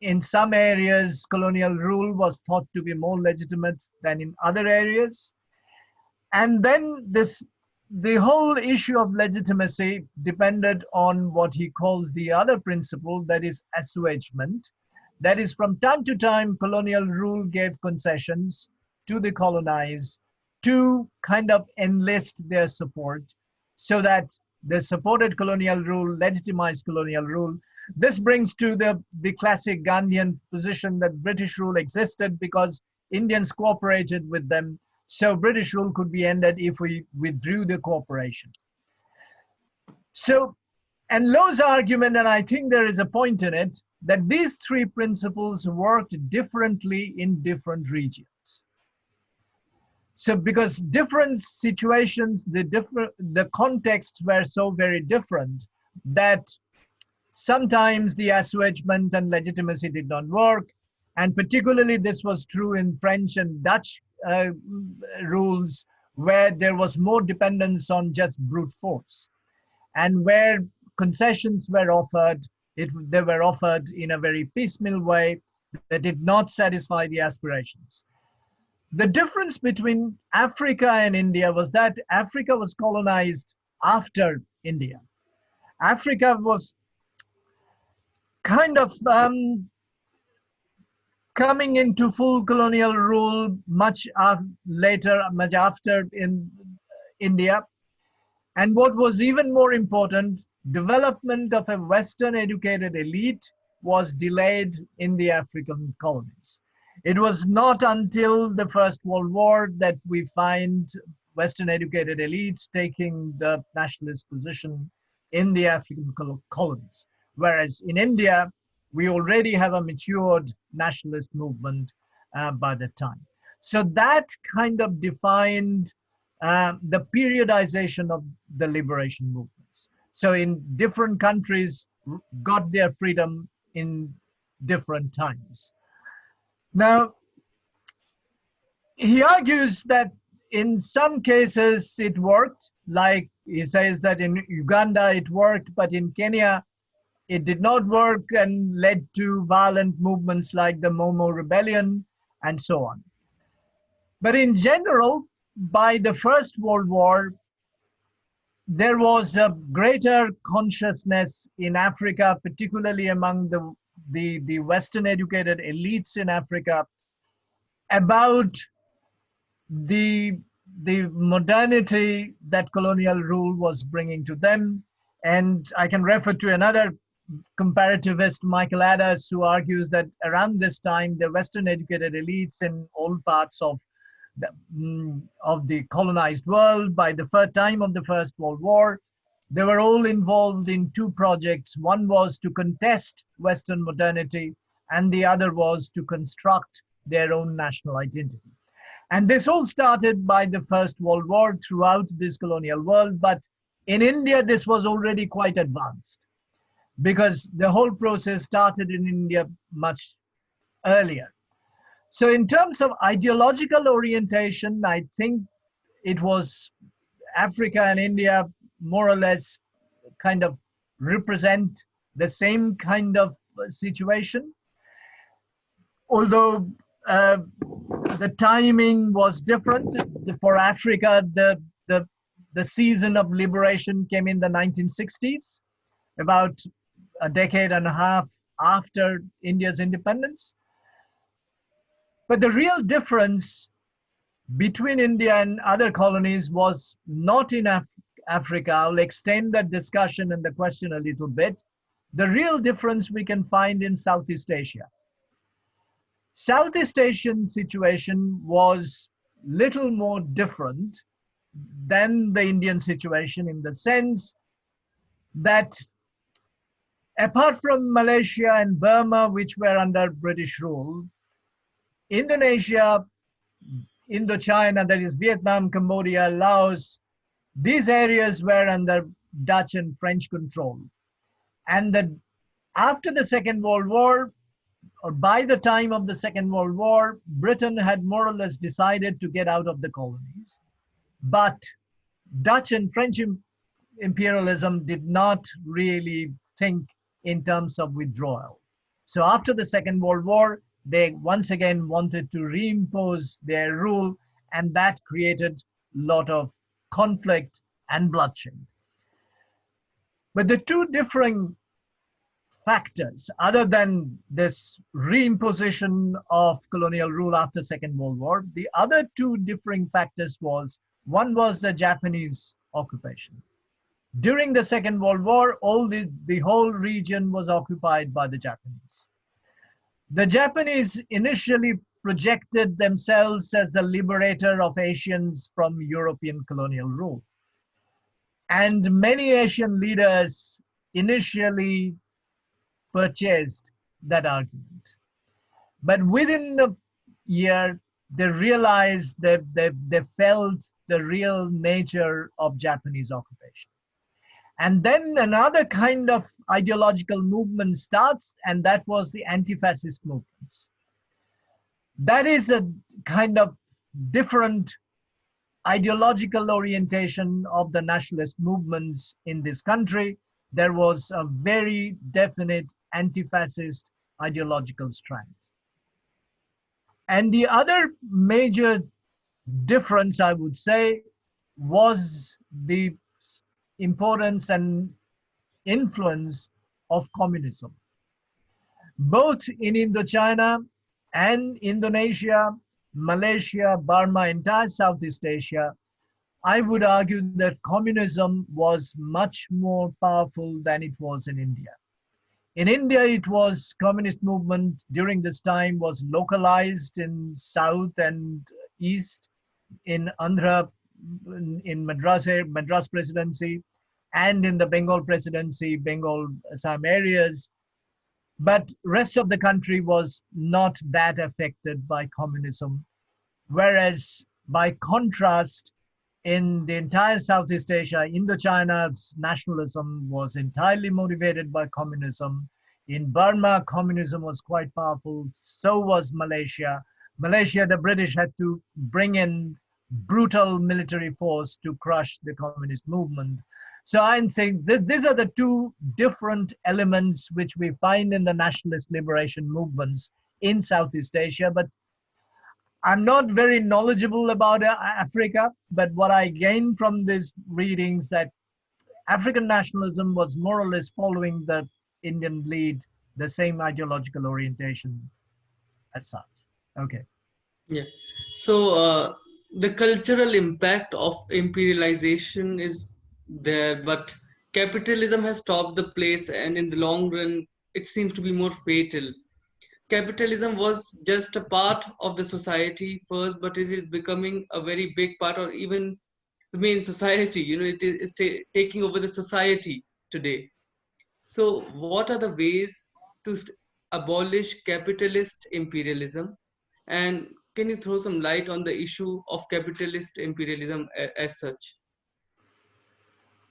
In some areas, colonial rule was thought to be more legitimate than in other areas. And then the whole issue of legitimacy depended on what he calls the other principle, that is assuagement. That is, from time to time, colonial rule gave concessions to the colonized to kind of enlist their support, so that the supported colonial rule legitimized colonial rule. This brings to the classic Gandhian position that British rule existed because Indians cooperated with them. So British rule could be ended if we withdrew the cooperation. So, and Lowe's argument, and I think there is a point in it, that these three principles worked differently in different regions. So because different situations, the contexts were so very different that sometimes the assuagement and legitimacy did not work. And particularly this was true in French and Dutch rules, where there was more dependence on just brute force. And where concessions were offered, they were offered in a very piecemeal way that did not satisfy the aspirations. The difference between Africa and India was that Africa was colonized after India. Africa was kind of coming into full colonial rule much after in India. And what was even more important, development of a Western educated elite was delayed in the African colonies. It was not until the First World War that we find Western educated elites taking the nationalist position in the African colonies. Whereas in India, we already have a matured nationalist movement by the time. So that kind of defined the periodization of the liberation movements. So in different countries got their freedom in different times. Now, he argues that in some cases it worked, like he says that in Uganda it worked, but in Kenya it did not work and led to violent movements like the Momo Rebellion and so on. But in general, by the First World War, there was a greater consciousness in Africa, particularly among the Western educated elites in Africa, about the modernity that colonial rule was bringing to them. And I can refer to another comparativist, Michael Adders, who argues that around this time, the Western educated elites in all parts of the colonized world, by the first time of the First World War, they were all involved in two projects. One was to contest Western modernity, and the other was to construct their own national identity. And this all started by the First World War throughout this colonial world, but in India, this was already quite advanced because the whole process started in India much earlier. So in terms of ideological orientation, I think it was Africa and India more or less kind of represent the same kind of situation. Although the timing was different. For Africa, the season of liberation came in the 1960s, about a decade and a half after India's independence. But the real difference between India and other colonies was not in Africa. I'll extend that discussion and the question a little bit. The real difference we can find in Southeast Asia. Southeast Asian situation was little more different than the Indian situation in the sense that apart from Malaysia and Burma, which were under British rule, Indonesia, Indochina, that is Vietnam, Cambodia, Laos, these areas were under Dutch and French control. And after the Second World War, or by the time of the Second World War, Britain had more or less decided to get out of the colonies. But Dutch and French imperialism did not really think in terms of withdrawal. So after the Second World War, they once again wanted to reimpose their rule, and that created a lot of conflict and bloodshed. But the two differing factors, other than this reimposition of colonial rule after Second World War, the other two differing factors was, one was the Japanese occupation. During the Second World War, the whole region was occupied by the Japanese. The Japanese initially projected themselves as the liberator of Asians from European colonial rule. And many Asian leaders initially purchased that argument. But within a year, they realized that they felt the real nature of Japanese occupation. And then another kind of ideological movement starts, and that was the anti-fascist movements. That is a kind of different ideological orientation of the nationalist movements in this country. There was a very definite anti-fascist ideological strand. And the other major difference, I would say, was the importance and influence of communism. Both in Indochina and Indonesia, Malaysia, Burma, entire Southeast Asia, I would argue that communism was much more powerful than it was in India. In India, it was communist movement during this time was localized in South and East, in Andhra, in Madras Presidency, and in the Bengal Presidency, Bengal, Assam areas. But rest of the country was not that affected by communism. Whereas by contrast, in the entire Southeast Asia, Indochina's nationalism was entirely motivated by communism. In Burma, communism was quite powerful. So was Malaysia. Malaysia, the British had to bring in brutal military force to crush the communist movement. So I'm saying that these are the two different elements which we find in the nationalist liberation movements in Southeast Asia. But I'm not very knowledgeable about Africa, but what I gained from these readings that African nationalism was more or less following the Indian lead, the same ideological orientation as such. Okay.
Yeah. So the cultural impact of imperialization is there, but capitalism has stopped the place, and in the long run, it seems to be more fatal. Capitalism was just a part of the society first, but it is becoming a very big part, or even the main society. You know, it is taking over the society today. So, what are the ways to abolish capitalist imperialism? And can you throw some light on the issue of capitalist imperialism as such?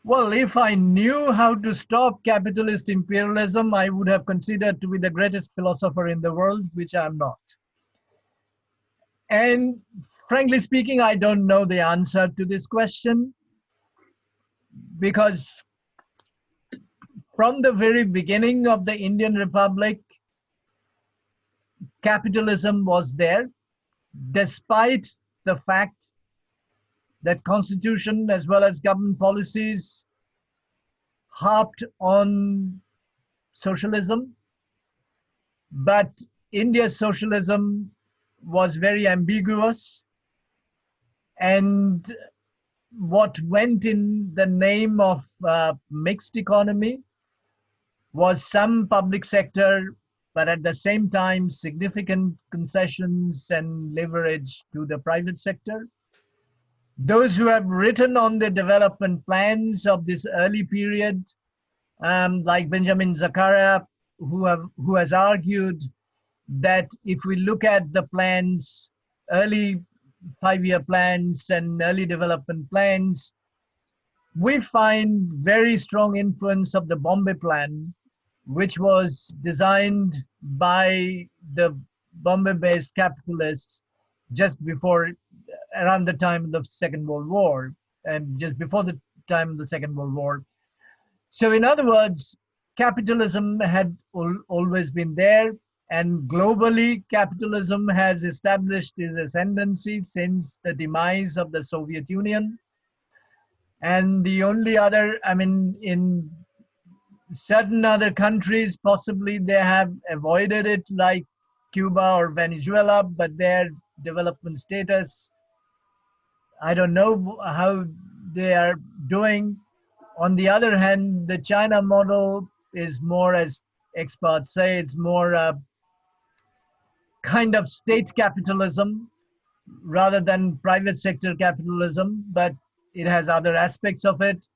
Well, if I knew how to stop capitalist imperialism, I would have considered to be the greatest philosopher in the world, which I'm not. And frankly speaking, I don't know the answer to this question, because from the very beginning of the Indian Republic, capitalism was there, despite the fact that constitution as well as government policies harped on socialism. But India's socialism was very ambiguous, and what went in the name of mixed economy was some public sector, but at the same time significant concessions and leverage to the private sector. Those who have written on the development plans of this early period, like Benjamin Zakaria, who has argued that if we look at the plans, early 5-year plans and early development plans, we find very strong influence of the Bombay Plan, which was designed by the Bombay-based capitalists just before, around the time of the Second World War, and just before the time of the Second World War. So in other words, capitalism had always been there, and globally, capitalism has established its ascendancy since the demise of the Soviet Union. And the only other, I mean, in certain other countries, possibly they have avoided it, like Cuba or Venezuela, but their development status, I don't know how they are doing. On the other hand, the China model is more, as experts say, it's more kind of state capitalism rather than private sector capitalism, but it has other aspects of it.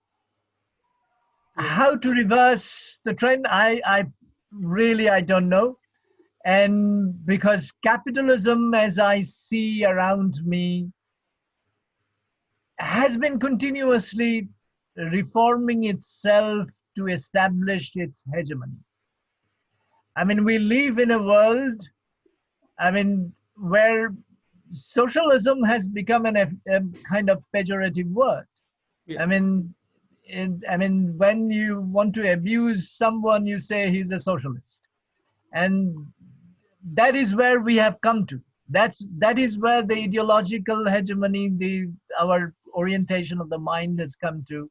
Yeah.
How to reverse the trend? I really, I don't know. And because capitalism, as I see around me, has been continuously reforming itself to establish its hegemony. I mean, we live in a world, I mean, where socialism has become a kind of pejorative word.
Yeah.
I mean, when you want to abuse someone, you say he's a socialist, and that is where we have come to. That is where the ideological hegemony, our orientation of the mind has come to.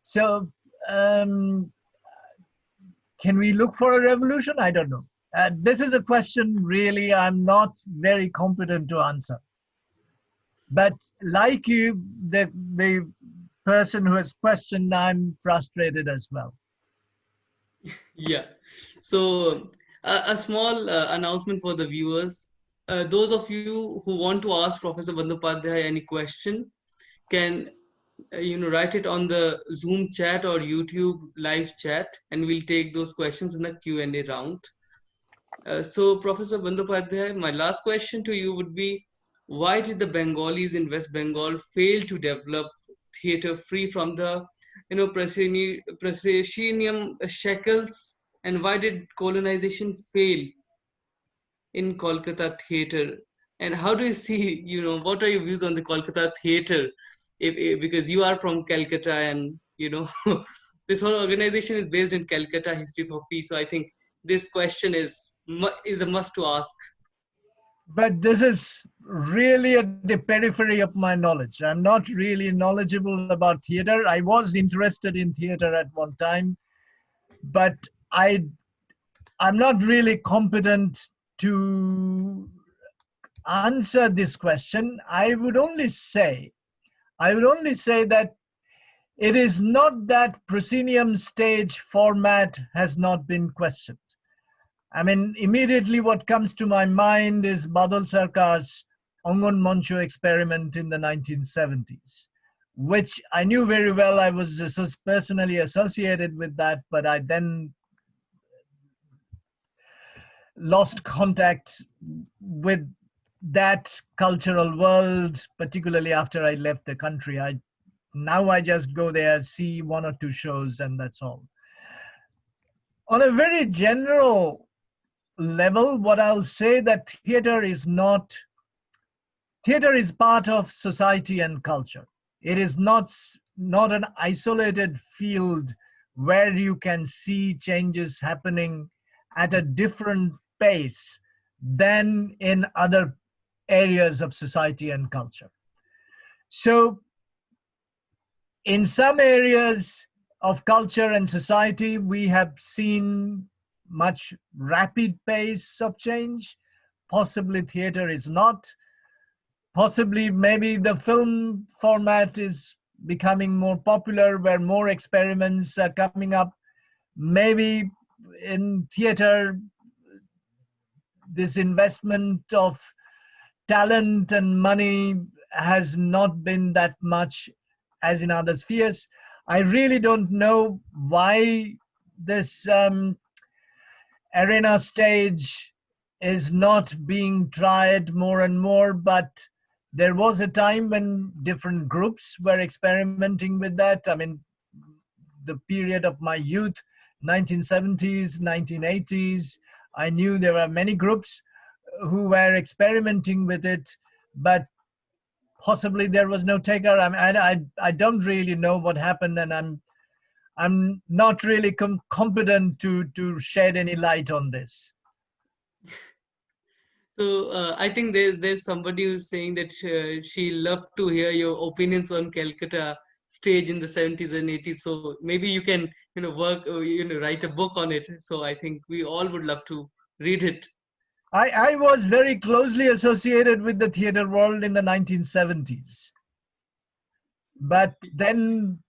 So, um, can we look for a revolution? I don't know. This is a question really I'm not very competent to answer. But like you, the person who has questioned, I'm frustrated as well.
Yeah. So a small announcement for the viewers. Those of you who want to ask Professor Bandhopadhyay any question can write it on the Zoom chat or YouTube live chat, and we'll take those questions in the Q&A round. So Professor Bandhopadhyay, my last question to you would be, why did the Bengalis in West Bengal fail to develop theatre free from the Precesionium shackles, and why did colonization fail in Kolkata theatre? And how do you see, what are your views on the Kolkata theatre? Because you are from Calcutta, and this whole organization is based in Calcutta, History for Peace. So I think this question is a must to ask.
But this is really at the periphery of my knowledge. I'm not really knowledgeable about theater. I was interested in theater at one time, but I'm not really competent to answer this question. I would only say that it is not that proscenium stage format has not been questioned. I mean, immediately what comes to my mind is Badal Sarkar's Angan Mancho experiment in the 1970s, which I knew very well. I was personally associated with that, but I then lost contact with that cultural world, particularly after I left the country. Now I just go there, see one or two shows, and that's all. On a very general level, what I'll say that theater is part of society and culture. It is not an isolated field where you can see changes happening at a different pace than in other areas of society and culture. So in some areas of culture and society, we have seen much rapid pace of change. Possibly theater is not. Possibly maybe the film format is becoming more popular, where more experiments are coming up. Maybe in theater, this investment of talent and money has not been that much as in other spheres. I really don't know why this arena stage is not being tried more and more, but there was a time when different groups were experimenting with that. I mean, the period of my youth, 1970s, 1980s, I knew there were many groups who were experimenting with it, but possibly there was no taker. I don't really know what happened, and I'm not really competent to shed any light on this.
So I think there's somebody who's saying that she loved to hear your opinions on Calcutta stage in the 70s and 80s. So maybe you can work write a book on it. So I think we all would love to read it.
I was very closely associated with the theater world in the 1970s. But then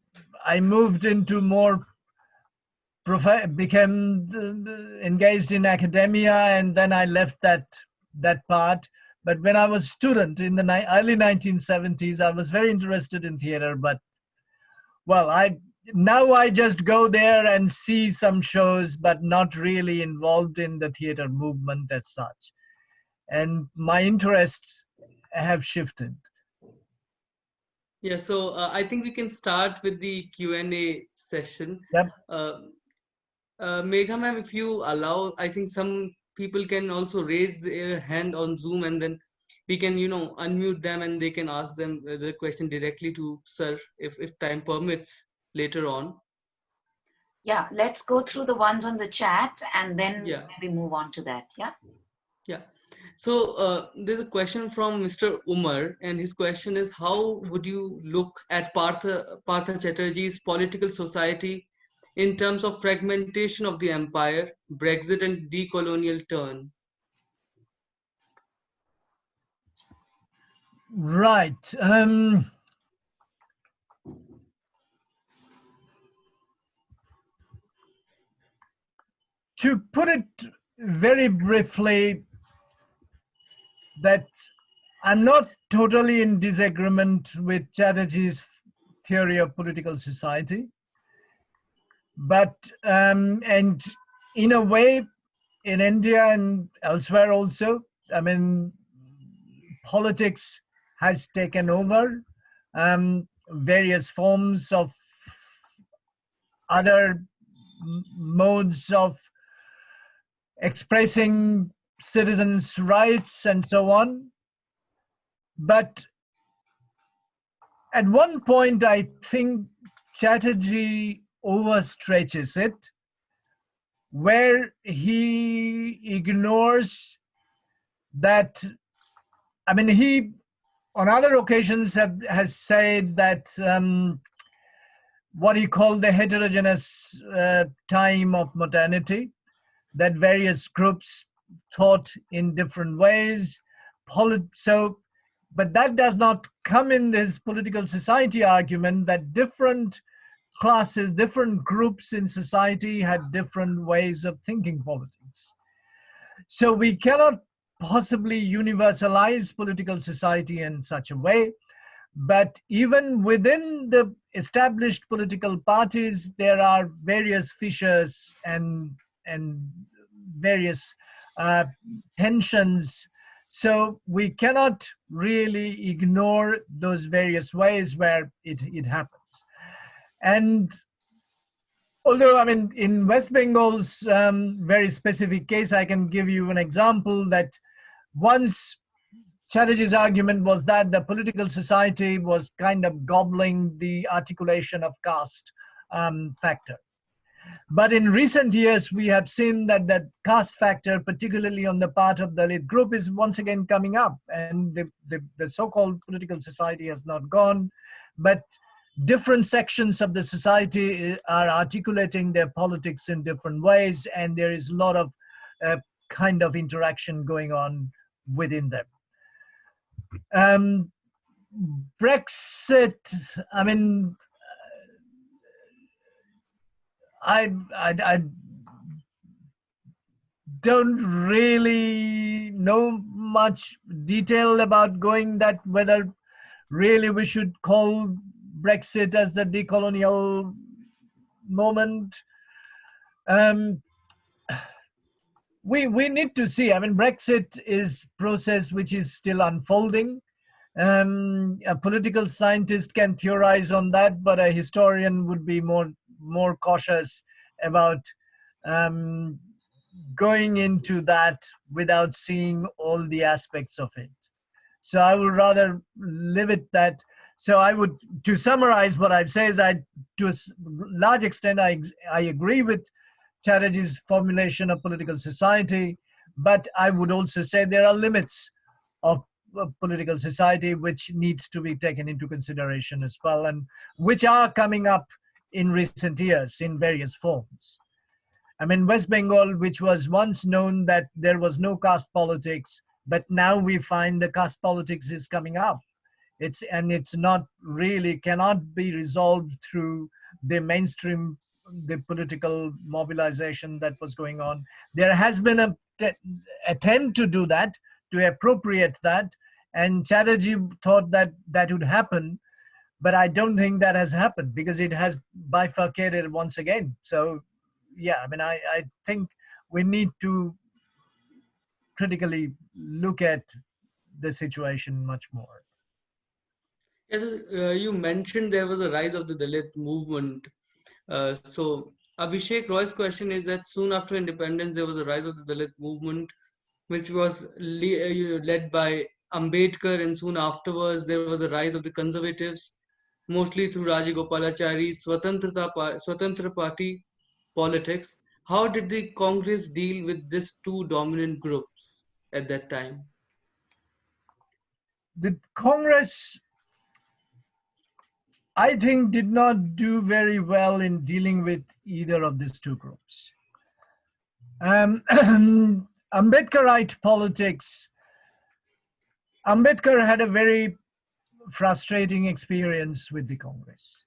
I moved into more, became engaged in academia, and then I left that part. But when I was a student in the early 1970s, I was very interested in theater. But, well, now I just go there and see some shows, but not really involved in the theater movement as such. And my interests have shifted.
Yeah, so I think we can start with the Q&A session.
Yep.
Megha ma'am, if you allow, I think some people can also raise their hand on Zoom, and then we can, unmute them and they can ask them the question directly to sir if time permits later on.
Yeah, let's go through the ones on the chat and then
Yeah.
maybe move on to that. Yeah.
Yeah. So there's a question from Mr. Umar, and his question is, how would you look at Partha Chatterjee's political society in terms of fragmentation of the empire, Brexit, and decolonial turn?
Right. To put it very briefly, that I'm not totally in disagreement with Chatterjee's theory of political society, but and in a way, in India and elsewhere also, I mean, politics has taken over various forms of other modes of expressing citizens' rights and so on. But at one point, I think Chatterjee overstretches it, where he ignores that. I mean, he on other occasions has said that what he called the heterogeneous time of modernity, that various groups thought in different ways. But that does not come in this political society argument, that different classes, different groups in society had different ways of thinking politics. So we cannot possibly universalize political society in such a way. But even within the established political parties, there are various fissures and various tensions. So we cannot really ignore those various ways where it happens. And although, I mean, in West Bengal's very specific case, I can give you an example that once Chatterjee's argument was that the political society was kind of gobbling the articulation of caste factor. But in recent years, we have seen that that caste factor, particularly on the part of the elite group, is once again coming up. And the so-called political society has not gone, but different sections of the society are articulating their politics in different ways, and there is a lot of kind of interaction going on within them. Brexit, I mean, I don't really know much detail about going that, whether really we should call Brexit as the decolonial moment. We need to see. I mean, Brexit is a process which is still unfolding. A political scientist can theorize on that, but a historian would be more cautious about going into that without seeing all the aspects of it. So I would rather leave it that. So I would, to summarize what I've said, is to a large extent, I agree with Chatterjee's formulation of political society, but I would also say there are limits of political society which needs to be taken into consideration as well, and which are coming up in recent years in various forms. I mean, West Bengal, which was once known that there was no caste politics, but now we find the caste politics is coming up. It's not really, cannot be resolved through the mainstream, the political mobilization that was going on. There has been an attempt to do that, to appropriate that, and Chatterjee thought that that would happen, But I don't think that has happened because it has bifurcated once again. So, yeah, I mean, I think we need to critically look at the situation much more.
Yes, you mentioned there was a rise of the Dalit movement. So Abhishek Roy's question is that soon after independence, there was a rise of the Dalit movement, which was led by Ambedkar, and soon afterwards there was a rise of the conservatives, mostly through Rajagopalachari's Swatantra Party politics. How did the Congress deal with these two dominant groups at that time?
The Congress, I think, did not do very well in dealing with either of these two groups. Ambedkarite politics, Ambedkar had a very frustrating experience with the Congress.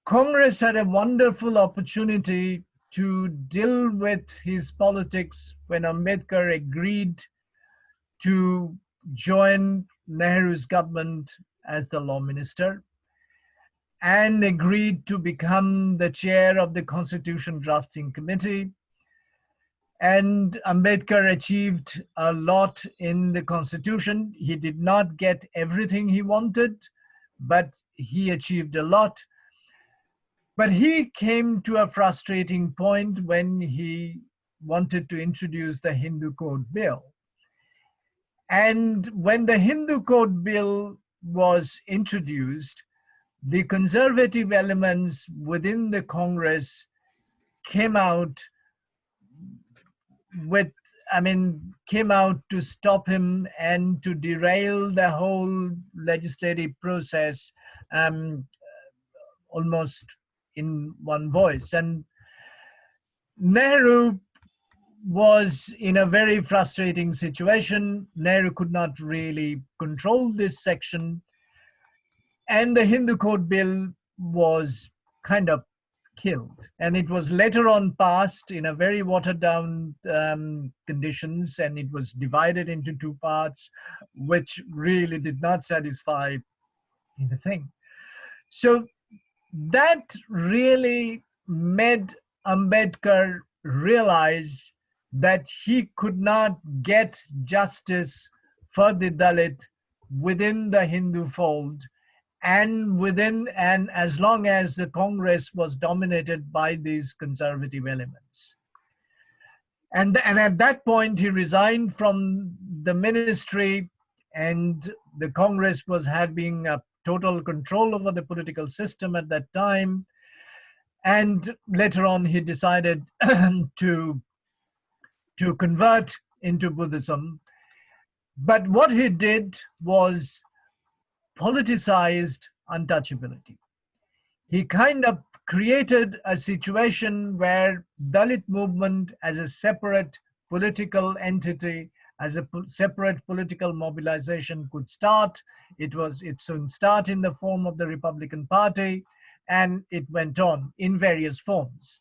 Congress had a wonderful opportunity to deal with his politics when Ambedkar agreed to join Nehru's government as the law minister and agreed to become the chair of the Constitution Drafting Committee. And Ambedkar achieved a lot in the Constitution. He did not get everything he wanted, but he achieved a lot. But he came to a frustrating point when he wanted to introduce the Hindu Code Bill. And when the Hindu Code Bill was introduced, the conservative elements within the Congress came out to stop him and to derail the whole legislative process almost in one voice. And Nehru was in a very frustrating situation. Nehru could not really control this section. And the Hindu Code Bill was kind of killed. And it was later on passed in a very watered down conditions, and it was divided into two parts, which really did not satisfy the thing. So that really made Ambedkar realize that he could not get justice for the Dalit within the Hindu fold and as long as the Congress was dominated by these conservative elements. And at that point, he resigned from the ministry, and the Congress was having a total control over the political system at that time. And later on, he decided to convert into Buddhism. But what he did was politicized untouchability. He kind of created a situation where Dalit movement as a separate political entity, as a separate political mobilization could start. It soon start in the form of the Republican Party, and it went on in various forms.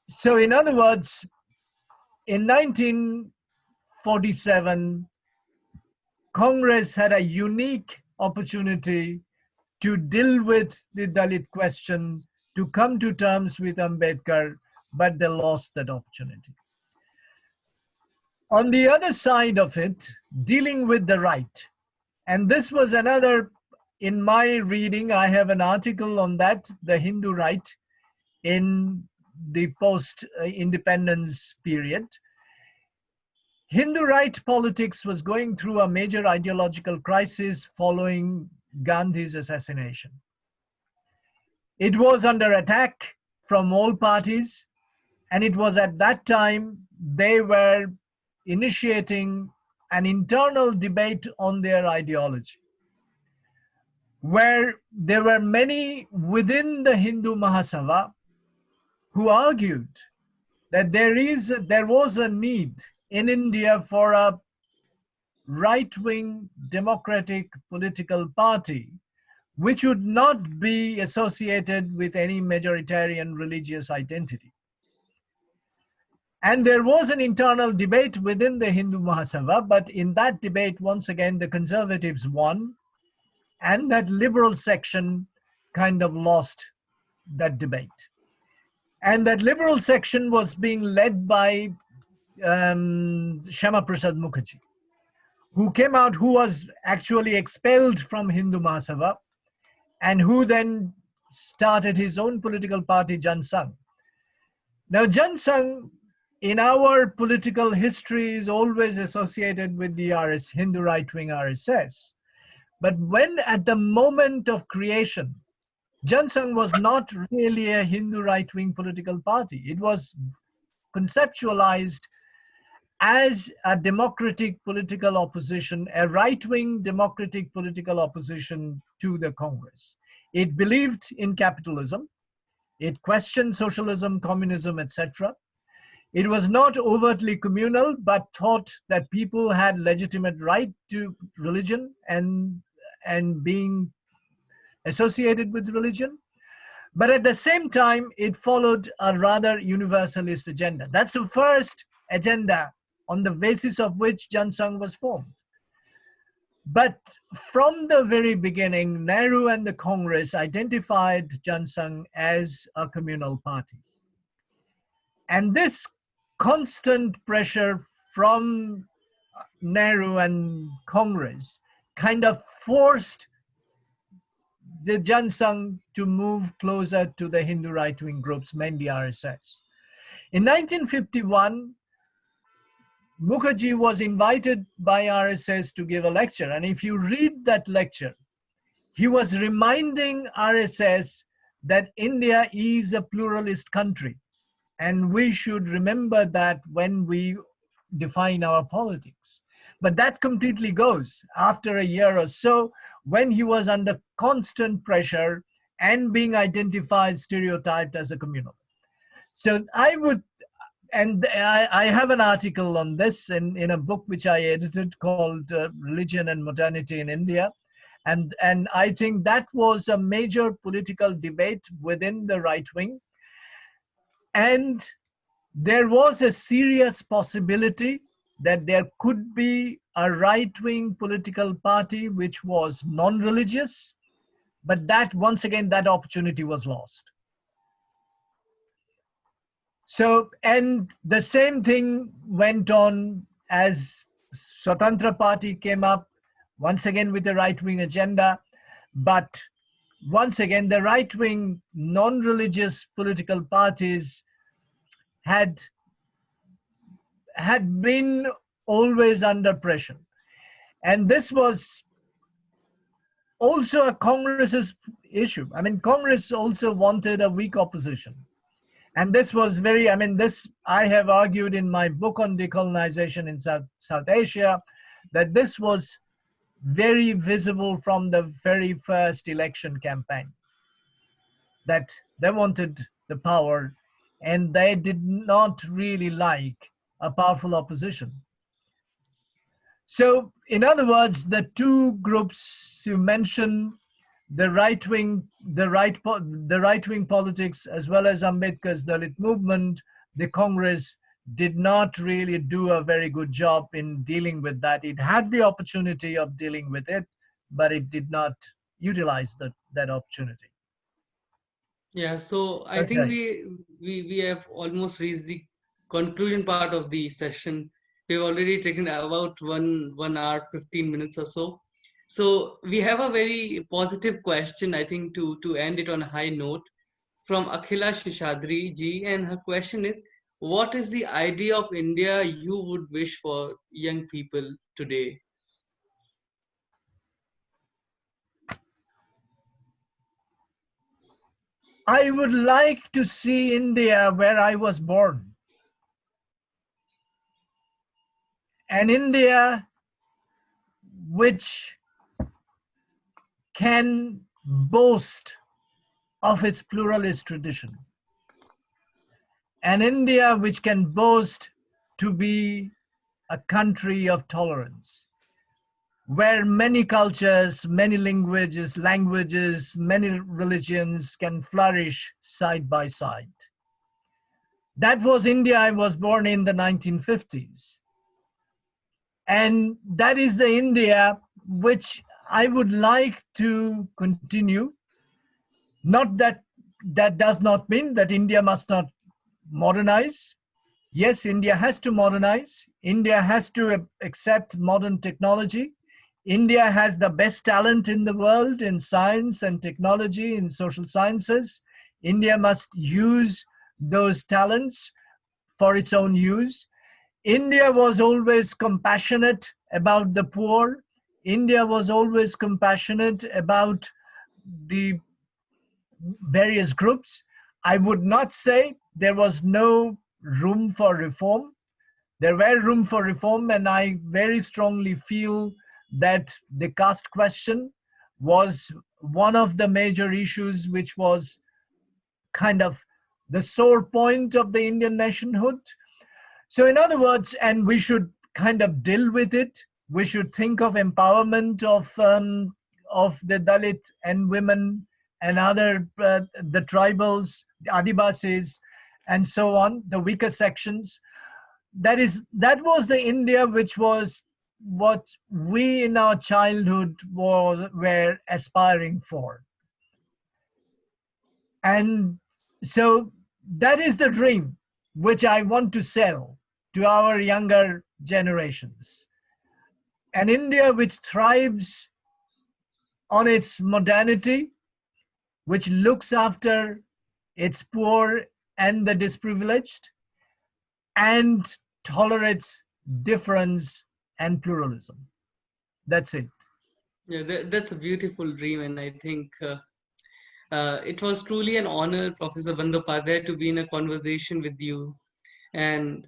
So in other words, in 1947, Congress had a unique opportunity to deal with the Dalit question, to come to terms with Ambedkar, but they lost that opportunity. On the other side of it, dealing with the right. And this was another, in my reading, I have an article on that, the Hindu right in the post-independence period. Hindu right politics was going through a major ideological crisis following Gandhi's assassination. It was under attack from all parties, and it was at that time they were initiating an internal debate on their ideology, where there were many within the Hindu Mahasabha who argued that there was a need in India for a right-wing democratic political party which would not be associated with any majoritarian religious identity. And there was an internal debate within the Hindu Mahasabha, but in that debate, once again, the conservatives won, and that liberal section kind of lost that debate. And that liberal section was being led by Shyama Prasad Mukherjee, who came out, who was actually expelled from Hindu Mahasabha, and who then started his own political party, Jan Sangh. Now, Jan Sangh, in our political history, is always associated with the Hindu right-wing RSS. But when at the moment of creation, Jan Sangh was not really a Hindu right-wing political party. It was conceptualized as a democratic political opposition, a right-wing democratic political opposition to the Congress. It believed in capitalism. It questioned socialism, communism, etc. It was not overtly communal, but thought that people had legitimate right to religion and being associated with religion. But at the same time, it followed a rather universalist agenda. That's the first agenda on the basis of which Jan Sangh was formed. But from the very beginning, Nehru and the Congress identified Jan Sangh as a communal party. And this constant pressure from Nehru and Congress kind of forced the Jan Sangh to move closer to the Hindu right-wing groups, mainly RSS. In 1951, Mukherjee was invited by RSS to give a lecture. And if you read that lecture, he was reminding RSS that India is a pluralist country. And we should remember that when we define our politics. But that completely goes after a year or so, when he was under constant pressure and being identified, stereotyped as a communal. So I would, and I have an article on this in a book which I edited called Religion and Modernity in India. And I think that was a major political debate within the right wing. And there was a serious possibility that there could be a right-wing political party which was non-religious, but that, once again, that opportunity was lost. So, and the same thing went on as Swatantra Party came up, once again with a right-wing agenda, but once again, the right-wing non-religious political parties had been always under pressure. And this was also a Congress's issue. I mean, Congress also wanted a weak opposition. And this was very, I mean, this I have argued in my book on decolonization in South Asia, that this was very visible from the very first election campaign, that they wanted the power and they did not really like a powerful opposition. So, in other words, the two groups you mentioned, the right-wing politics, as well as Ambedkar's Dalit movement, the Congress did not really do a very good job in dealing with that. It had the opportunity of dealing with it, but it did not utilize that opportunity.
Yeah, so I think we have almost reached the conclusion part of the session. We've already taken about 1 hour, 15 minutes or so. So we have a very positive question, I think, to end it on a high note, from Akhila Shishadri ji, and her question is, what is the idea of India you would wish for young people today?
I would like to see India where I was born. An India which can boast of its pluralist tradition. An India which can boast to be a country of tolerance, where many cultures, many languages, many religions can flourish side by side. That was India I was born in the 1950s. And that is the India which I would like to continue. Not that that does not mean that India must not modernize. Yes, India has to modernize. India has to accept modern technology. India has the best talent in the world in science and technology, in social sciences. India must use those talents for its own use. India was always compassionate about the poor. India was always compassionate about the various groups. I would not say there was no room for reform. There were room for reform, and I very strongly feel that the caste question was one of the major issues which was kind of the sore point of the Indian nationhood. So in other words, and we should kind of deal with it, we should think of empowerment of the Dalit and women and other, the tribals, the Adivasis, and so on, the weaker sections. That was the India which was what we in our childhood were aspiring for. And so that is the dream which I want to sell to our younger generations. An India which thrives on its modernity, which looks after its poor and the disprivileged, and tolerates difference and pluralism. That's it.
Yeah, that's a beautiful dream, and I think it was truly an honor, Professor Bandyopadhyay, to be in a conversation with you, and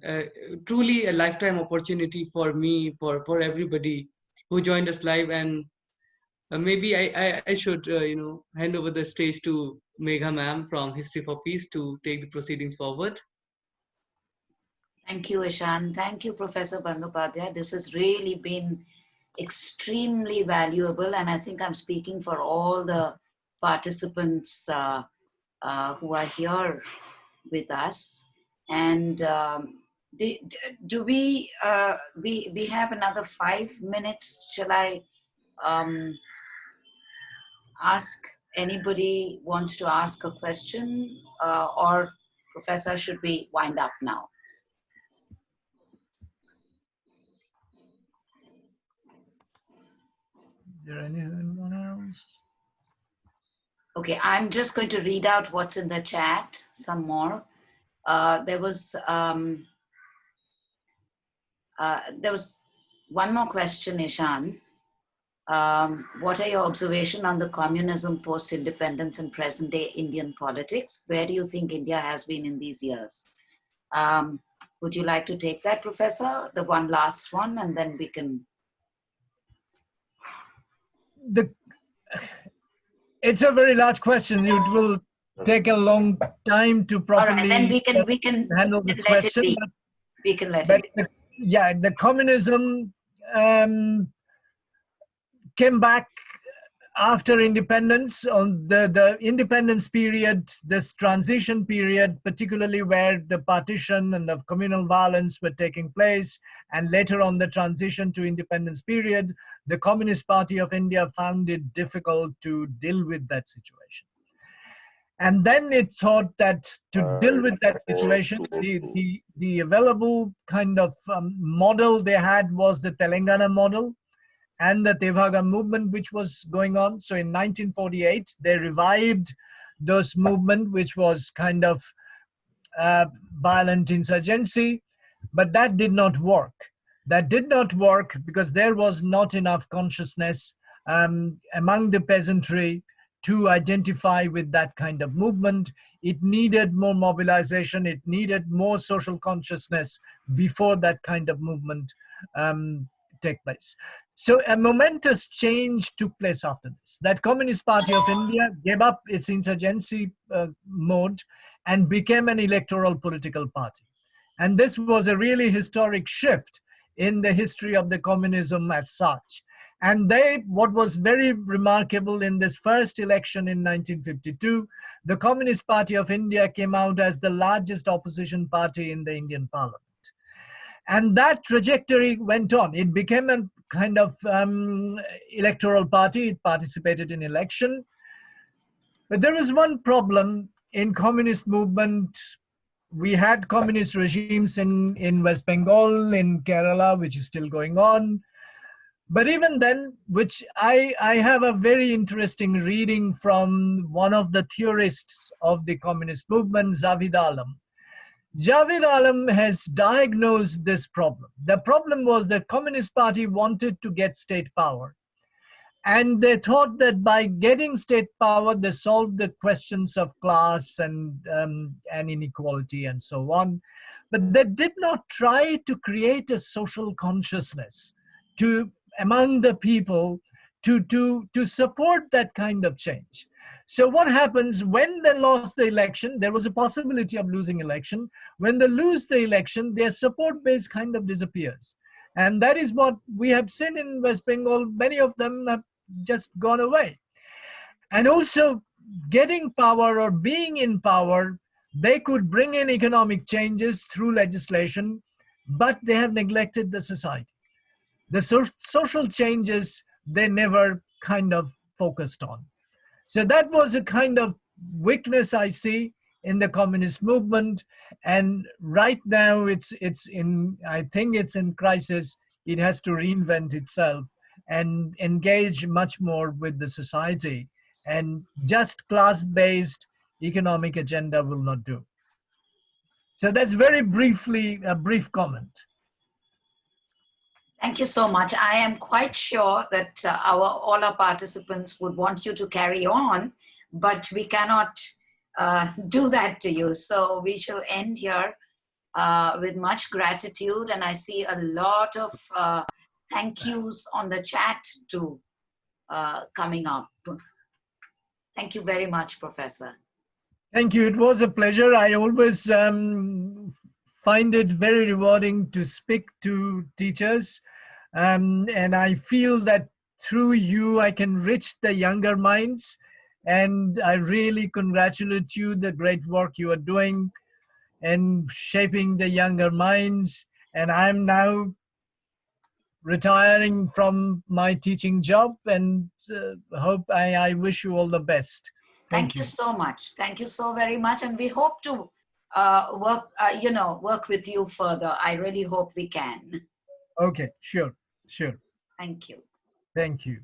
truly a lifetime opportunity for me, for everybody who joined us live. And maybe I should hand over the stage to Megha ma'am from History for Peace to take the proceedings forward.
Thank you, Ishan. Thank you, Professor Bandhopadhyay. This has really been extremely valuable, and I think I'm speaking for all the participants who are here with us. And do we have another 5 minutes? Shall I ask anybody wants to ask a question, or Professor, should we wind up now?
Is there anyone else?
Okay, I'm just going to read out what's in the chat some more. There was one more question, Ishan. What are your observations on the communism, post-independence, and present-day Indian politics? Where do you think India has been in these years? Would you like to take that, Professor? The one last one, and then we can.
It's a very large question. It will take a long time to properly
All right, then we can
handle this question.
We can let it be.
Yeah, the communism came back after independence. On the independence period, this transition period, particularly where the partition and the communal violence were taking place, and later on the transition to independence period, the Communist Party of India found it difficult to deal with that situation. And then it thought that to deal with that situation, the available kind of model they had was the Telangana model and the Tevaga movement, which was going on. So in 1948, they revived those movement, which was kind of violent insurgency, but that did not work. That did not work because there was not enough consciousness among the peasantry to identify with that kind of movement. It needed more mobilization. It needed more social consciousness before that kind of movement take place. So a momentous change took place after this. That Communist Party of India gave up its insurgency mode and became an electoral political party. And this was a really historic shift in the history of the communism as such. And what was very remarkable in this first election in 1952, the Communist Party of India came out as the largest opposition party in the Indian parliament. And that trajectory went on. It became a kind of electoral party. It participated in election. But there was one problem in communist movement. We had communist regimes in West Bengal, in Kerala, which is still going on. But even then, which I have a very interesting reading from one of the theorists of the communist movement, Javid Alam. Javid Alam has diagnosed this problem. The problem was that Communist Party wanted to get state power. And they thought that by getting state power, they solved the questions of class and inequality and so on. But they did not try to create a social consciousness among the people to support that kind of change. So what happens when they lost the election? There was a possibility of losing election. When they lose the election, their support base kind of disappears. And that is what we have seen in West Bengal. Many of them have just gone away. And also getting power or being in power, they could bring in economic changes through legislation, but they have neglected the society. The social changes, they never kind of focused on. So that was a kind of weakness I see in the communist movement. And right now I think it's in crisis. It has to reinvent itself and engage much more with the society. And just class-based economic agenda will not do. So that's very briefly a brief comment.
Thank you so much. I am quite sure that all our participants would want you to carry on, but we cannot do that to you. So we shall end here with much gratitude. And I see a lot of thank yous on the chat too coming up. Thank you very much, Professor.
Thank you. It was a pleasure. I always find it very rewarding to speak to teachers. And I feel that through you, I can reach the younger minds. And I really congratulate you, the great work you are doing and shaping the younger minds. And I'm now retiring from my teaching job and I wish you all the best.
Thank you so much. Thank you so very much. And we hope to work with you further. I really hope we can.
Okay, sure.
Thank you.
Thank you.